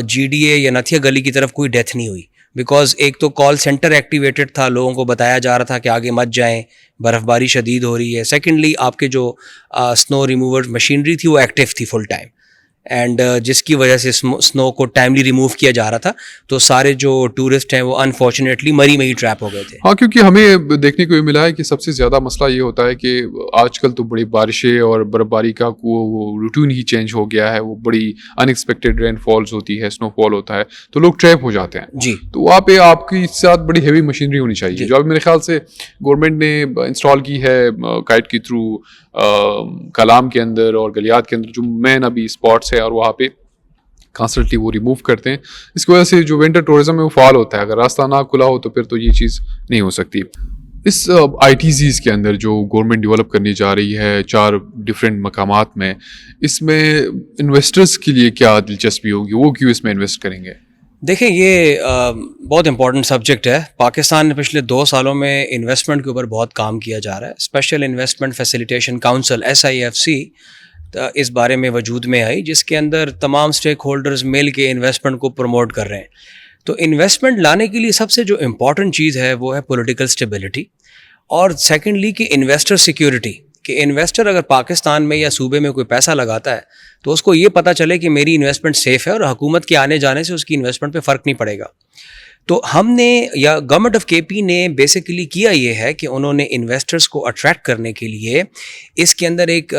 جی ڈی اے یا نتھیا گلی کی طرف کوئی ڈیتھ نہیں ہوئی, بیکاز ایک تو کال سینٹر ایکٹیویٹڈ تھا, لوگوں کو بتایا جا رہا تھا کہ آگے مت جائیں, برف باری شدید ہو رہی ہے. سیکنڈلی آپ کے جو سنو ریموور مشینری تھی وہ ایکٹیو تھی فل ٹائم, اینڈ جس کی وجہ سے سنو کو ٹائملی ریموو کیا جا رہا تھا. تو سارے جو ٹورسٹ ہیں وہ انفارچونیٹلی مری میں ہی ٹریپ ہو گئے تھے. ہاں, کیونکہ ہمیں دیکھنے کو یہ ملا ہے کہ سب سے زیادہ مسئلہ یہ ہوتا ہے کہ آج کل تو بڑی بارشیں اور برف باری کا وہ روٹین ہی چینج ہو گیا ہے, وہ بڑی ان ایکسپیکٹڈ رین فالز ہوتی ہے, سنو فال ہوتا ہے, تو لوگ ٹریپ ہو جاتے ہیں. جی, تو وہاں پہ آپ کی ساتھ بڑی ہیوی مشینری ہونی چاہیے, جو ابھی میرے خیال سے گورنمنٹ نے انسٹال کی ہے کائٹ کے تھرو کلام کے اندر اور گلیات کے اندر جو مین ابھی اسپاٹس ہے, اور وہاں پہ کانسٹنٹلی وہ ریموو کرتے ہیں. اس کی وجہ سے جو ونٹر ٹورزم ہے وہ فعال ہوتا ہے. اگر راستہ نہ کھلا ہو تو پھر تو یہ چیز نہیں ہو سکتی. اس آئی ٹی زیز کے اندر جو گورنمنٹ ڈیولپ کرنی جا رہی ہے 4 ڈفرینٹ مقامات میں, اس میں انویسٹرز کے لیے کیا دلچسپی ہوگی, وہ کیوں اس میں انویسٹ کریں گے؟ دیکھیں یہ بہت امپورٹنٹ سبجیکٹ ہے. پاکستان نے پچھلے 2 سالوں میں انویسٹمنٹ کے اوپر بہت کام کیا جا رہا ہے. Special investment facilitation council SIFC اس بارے میں وجود میں آئی, جس کے اندر تمام اسٹیک ہولڈرز مل کے انویسٹمنٹ کو پروموٹ کر رہے ہیں. تو انویسٹمنٹ لانے کے لیے سب سے جو امپورٹنٹ چیز ہے وہ ہے پولیٹیکل اسٹیبلٹی. اور سیکنڈلی کہ انویسٹر سیکیورٹی، کہ انویسٹر اگر پاکستان میں یا صوبے میں کوئی پیسہ لگاتا ہے تو اس کو یہ پتہ چلے کہ میری انویسٹمنٹ سیف ہے اور حکومت کے آنے جانے سے اس کی انویسٹمنٹ پہ فرق نہیں پڑے گا. تو ہم نے یا گورنمنٹ آف کے پی نے بیسیکلی کیا یہ ہے کہ انہوں نے انویسٹرز کو اٹریکٹ کرنے کے لیے اس کے اندر ایک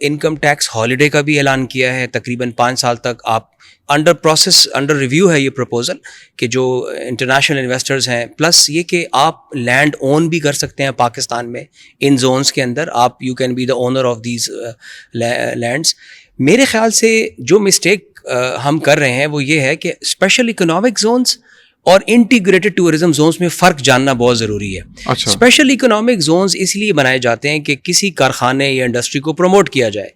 انکم ٹیکس ہالیڈے کا بھی اعلان کیا ہے. تقریباً 5 سال تک آپ انڈر ریویو ہے یہ پروپوزل کہ جو انٹرنیشنل انویسٹرز ہیں، پلس یہ کہ آپ لینڈ اون بھی کر سکتے ہیں پاکستان میں ان زونز کے اندر. آپ you can be the owner of these lands. میرے خیال سے جو مسٹیک ہم کر رہے ہیں وہ یہ ہے کہ اسپیشل اکنامک زونز اور انٹیگریٹڈ ٹورزم زونز میں فرق جاننا بہت ضروری ہے. اسپیشل اکنامک زونز اس لیے بنائے جاتے ہیں کہ کسی کارخانے یا انڈسٹری کو پروموٹ کیا جائے،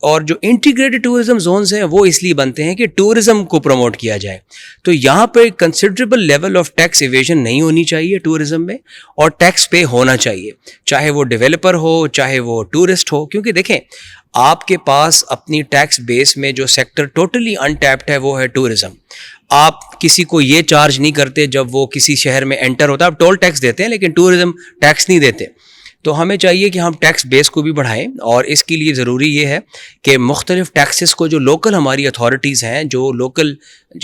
اور جو انٹیگریٹڈ ٹورزم زونز ہیں وہ اس لیے بنتے ہیں کہ ٹورزم کو پروموٹ کیا جائے. تو یہاں پہ considerable level of tax evasion نہیں ہونی چاہیے ٹورزم میں، اور ٹیکس پے ہونا چاہیے، چاہے وہ ڈیولپر ہو چاہے وہ ٹورسٹ ہو. کیونکہ دیکھیں آپ کے پاس اپنی ٹیکس بیس میں جو سیکٹر ٹوٹلی انٹیپڈ ہے وہ ہے ٹورزم. آپ کسی کو یہ چارج نہیں کرتے جب وہ کسی شہر میں انٹر ہوتا ہے، آپ ٹول ٹیکس دیتے ہیں لیکن ٹورزم ٹیکس نہیں دیتے. تو ہمیں چاہیے کہ ہم ٹیکس بیس کو بھی بڑھائیں، اور اس کے لیے ضروری یہ ہے کہ مختلف ٹیکسز کو جو لوکل ہماری اتھارٹیز ہیں جو لوکل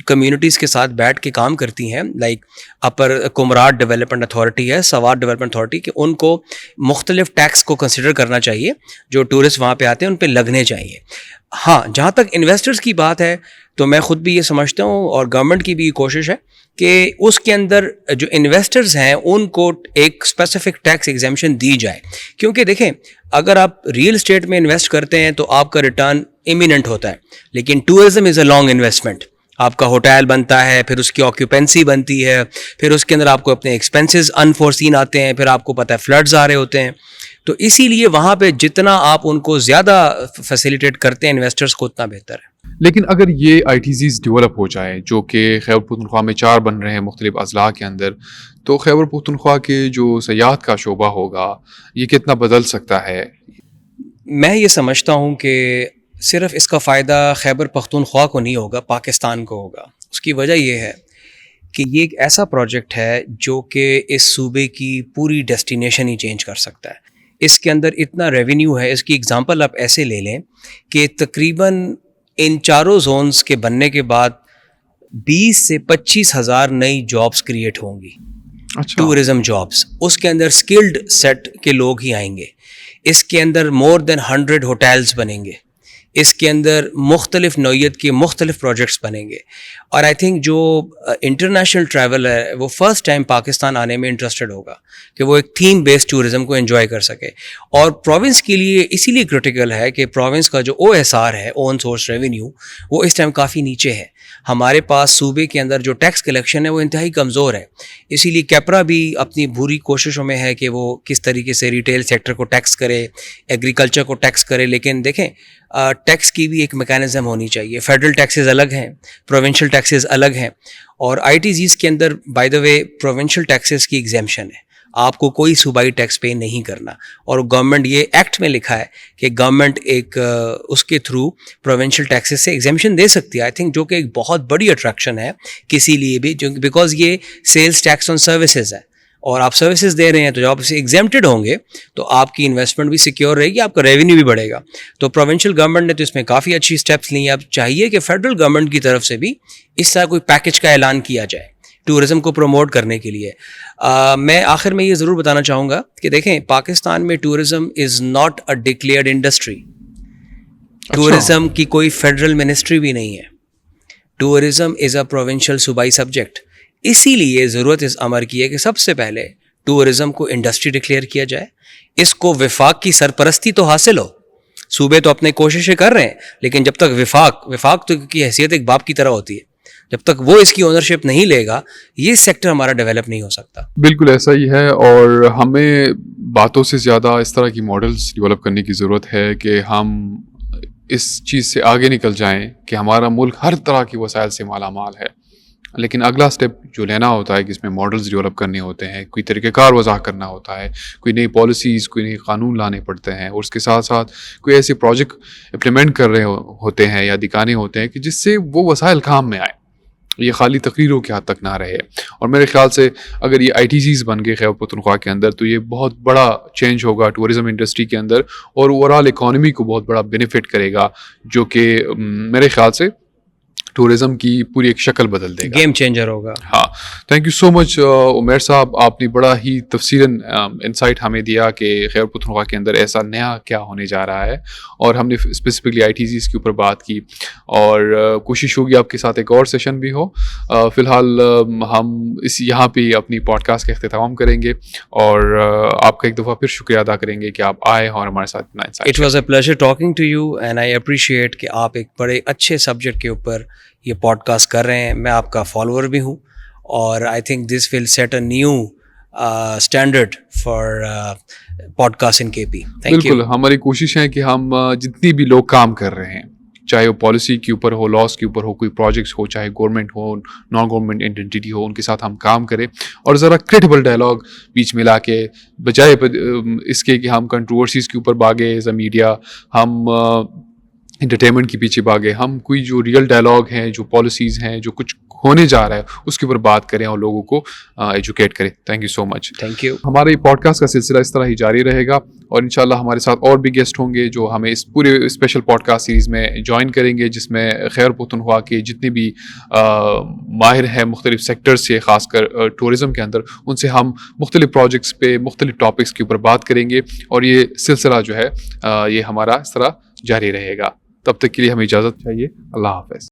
کمیونٹیز کے ساتھ بیٹھ کے کام کرتی ہیں، لائک اپر کمراٹ ڈیولپمنٹ اتھارٹی ہے، سوات ڈیولپمنٹ اتھارٹی، کہ ان کو مختلف ٹیکس کو کنسیڈر کرنا چاہیے جو ٹورسٹ وہاں پہ آتے ہیں ان پہ لگنے چاہیے. ہاں جہاں تک انویسٹرز کی بات ہے تو میں خود بھی یہ سمجھتا ہوں اور گورنمنٹ کی بھی کوشش ہے کہ اس کے اندر جو انویسٹرز ہیں ان کو ایک اسپیسیفک ٹیکس ایگزیمشن دی جائے. کیونکہ دیکھیں اگر آپ ریئل اسٹیٹ میں انویسٹ کرتے ہیں تو آپ کا ریٹرن امییننٹ ہوتا ہے، لیکن tourism is a long investment. آپ کا ہوٹل بنتا ہے، پھر اس کی آکیوپینسی بنتی ہے، پھر اس کے اندر آپ کو اپنے ایکسپینسز انفورسین آتے ہیں، پھر آپ کو پتہ ہے فلڈز آ رہے ہوتے ہیں. تو اسی لیے وہاں پہ جتنا آپ ان کو زیادہ فیسیلیٹیٹ کرتے ہیں انویسٹرز کو اتنا بہتر ہے. لیکن اگر یہ آئی ٹی زیز ڈیولپ ہو جائے جو کہ خیبر پختونخوا میں 4 بن رہے ہیں مختلف اضلاع کے اندر، تو خیبر پختونخوا کے جو سیاحت کا شعبہ ہوگا یہ کتنا بدل سکتا ہے؟ میں یہ سمجھتا ہوں کہ صرف اس کا فائدہ خیبر پختونخوا کو نہیں ہوگا، پاکستان کو ہوگا. اس کی وجہ یہ ہے کہ یہ ایک ایسا پروجیکٹ ہے جو کہ اس صوبے کی پوری ڈیسٹینیشن ہی چینج کر سکتا ہے. اس کے اندر اتنا ریونیو ہے. اس کی اگزامپل آپ ایسے لے لیں کہ تقریباً ان چاروں زونز کے بننے کے بعد 20 سے 25 ہزار نئی جابس کریٹ ہوں گی، ٹورزم جابس. اس کے اندر سکلڈ سیٹ کے لوگ ہی آئیں گے. اس کے اندر مور دین 100 ہوٹلز بنیں گے. اس کے اندر مختلف نوعیت کے مختلف پروجیکٹس بنیں گے. اور آئی تھنک جو انٹرنیشنل ٹریول ہے وہ فرسٹ ٹائم پاکستان آنے میں انٹرسٹڈ ہوگا کہ وہ ایک تھیم بیسڈ ٹورزم کو انجوائے کر سکے. اور پروونس کے لیے اسی لیے کرٹیکل ہے کہ پروونس کا جو OSR ہے، اون سورس ریونیو، وہ اس ٹائم کافی نیچے ہے. ہمارے پاس صوبے کے اندر جو ٹیکس کلیکشن ہے وہ انتہائی کمزور ہے. اسی لیے کیپرا بھی اپنی بری کوششوں میں ہے کہ وہ کس طریقے سے ریٹیل سیکٹر کو ٹیکس کرے، ایگریکلچر کو ٹیکس کرے. لیکن دیکھیں ٹیکس کی بھی ایک میکانزم ہونی چاہیے. فیڈرل ٹیکسز الگ ہیں، پروونشل ٹیکسز الگ ہیں، اور آئی ٹی زیز کے اندر by the way provincial taxes کی ایگزیمشن ہے. آپ کو کوئی صوبائی ٹیکس پے نہیں کرنا، اور گورنمنٹ یہ ایکٹ میں لکھا ہے کہ گورنمنٹ ایک اس کے تھرو پروونشل ٹیکسز سے ایگزیمشن دے سکتی ہے. آئی تھنک جو کہ ایک بہت بڑی اٹریکشن ہے کسی لیے بھی، بیکاز یہ سیلز ٹیکس آن سروسز ہے اور آپ سروسز دے رہے ہیں، تو جب آپ سے ایگزیمپٹڈ ہوں گے تو آپ کی انویسٹمنٹ بھی سیکیور رہے گی، آپ کا ریونیو بھی بڑھے گا. تو پروونشل گورنمنٹ نے تو اس میں کافی اچھی اسٹیپس لی ہیں. اب چاہیے کہ فیڈرل گورنمنٹ کی طرف سے بھی اس طرح کوئی پیکج کا اعلان کیا جائے ٹورزم کو پروموٹ کرنے کے لیے. میں آخر میں یہ ضرور بتانا چاہوں گا کہ دیکھیں پاکستان میں tourism is not a declared industry. Tourism کی کوئی فیڈرل منسٹری بھی نہیں ہے. ٹورزم از اے پروونشل صوبائی سبجیکٹ. اسی لیے ضرورت اس امر کی ہے کہ سب سے پہلے ٹورزم کو انڈسٹری ڈکلیئر کیا جائے. اس کو وفاق کی سرپرستی تو حاصل ہو. صوبے تو اپنے کوششیں کر رہے ہیں، لیکن جب تک وفاق تو کی حیثیت ایک باپ کی طرح ہوتی ہے، جب تک وہ اس کی اونرشپ نہیں لے گا یہ سیکٹر ہمارا ڈیولپ نہیں ہو سکتا. بالکل ایسا ہی ہے، اور ہمیں باتوں سے زیادہ اس طرح کی ماڈلز ڈیولپ کرنے کی ضرورت ہے کہ ہم اس چیز سے آگے نکل جائیں کہ ہمارا ملک ہر طرح کی وسائل سے مالا مال ہے، لیکن اگلا سٹیپ جو لینا ہوتا ہے کہ اس میں ماڈلز ڈیولپ کرنے ہوتے ہیں، کوئی طریقہ کار وضع کرنا ہوتا ہے، کوئی نئی پالیسیز، کوئی نئی قانون لانے پڑتے ہیں، اور اس کے ساتھ ساتھ کوئی ایسے پروجیکٹ امپلیمنٹ کر رہے ہوتے ہیں یا دکھانے ہوتے ہیں کہ جس سے وہ وسائل کام میں آئے. یہ خالی تقریروں کے حد تک نہ رہے. اور میرے خیال سے اگر یہ ITCs بن گئے خیبر پختونخوا کے اندر تو یہ بہت بڑا چینج ہوگا ٹورزم انڈسٹری کے اندر اور اوورآل اکانومی کو بہت بڑا بینیفٹ کرے گا, جو کہ میرے خیال سے ٹورزم کی پوری ایک شکل بدل دے گا, گیم چینجر ہوگا. ہاں, تھینک یو سو مچ عمیر صاحب, آپ نے بڑا ہی تفصیلاً انسائٹ ہمیں دیا کہ خیبر پختونخوا کے اندر ایسا نیا کیا ہونے جا رہا ہے, اور ہم نے اسپیسیفکلی ITCs کے اوپر بات کی, اور کوشش ہوگی آپ کے ساتھ ایک اور سیشن بھی ہو. فی الحال ہم یہاں پہ اپنی پوڈ کاسٹ کا اختتام کریں گے, اور آپ کا ایک دفعہ پھر شکریہ ادا کریں گے کہ آپ آئے اور ہمارے ساتھ اتنا insight. It was a pleasure talking to you and I appreciate کہ آپ ایک بڑے اچھے سبجیکٹ کے اوپر یہ پوڈ کاسٹ کر رہے ہیں. میں آپ کا فالوور بھی ہوں, اور I think this will set a new standard for podcast in K P. بالکل, ہماری کوشش ہے کہ ہم جتنی بھی لوگ کام کر رہے ہیں, چاہے وہ پالیسی کے اوپر ہو, لاس کے اوپر ہو, کوئی پروجیکٹس ہو, چاہے گورنمنٹ ہو, نان گورنمنٹ انٹیٹی ہو, ان کے ساتھ ہم کام کریں, اور ذرا کریڈیبل ڈائلاگ بیچ میں لا کے, بجائے اس کے کہ ہم کنٹروورسیز کے اوپر بھاگے ایز اے میڈیا, ہم انٹرٹینمنٹ کے پیچھے بھاگے, ہم کوئی جو ریئل ڈائلاگ ہیں, جو پالیسیز ہیں, جو کچھ ہونے جا رہا ہے اس کے اوپر بات کریں اور لوگوں کو ایجوکیٹ کریں. Thank you so much. Thank you. ہمارا یہ پوڈ کاسٹ کا سلسلہ اس طرح ہی جاری رہے گا, اور انشاءاللہ ہمارے ساتھ اور بھی گیسٹ ہوں گے جو ہمیں اس پورے اسپیشل پوڈ کاسٹ سیریز میں جوائن کریں گے, جس میں خیبر پختونخوا کے جتنے بھی ماہر ہیں مختلف سیکٹر سے, خاص کر ٹورزم کے اندر, ان سے ہم مختلف پروجیکٹس پہ مختلف ٹاپکس کے اوپر بات کریں گے, اور یہ سلسلہ جو ہے یہ ہمارا اس طرح جاری رہے گا. تب تک کے لیے ہمیں اجازت چاہیے. اللہ حافظ.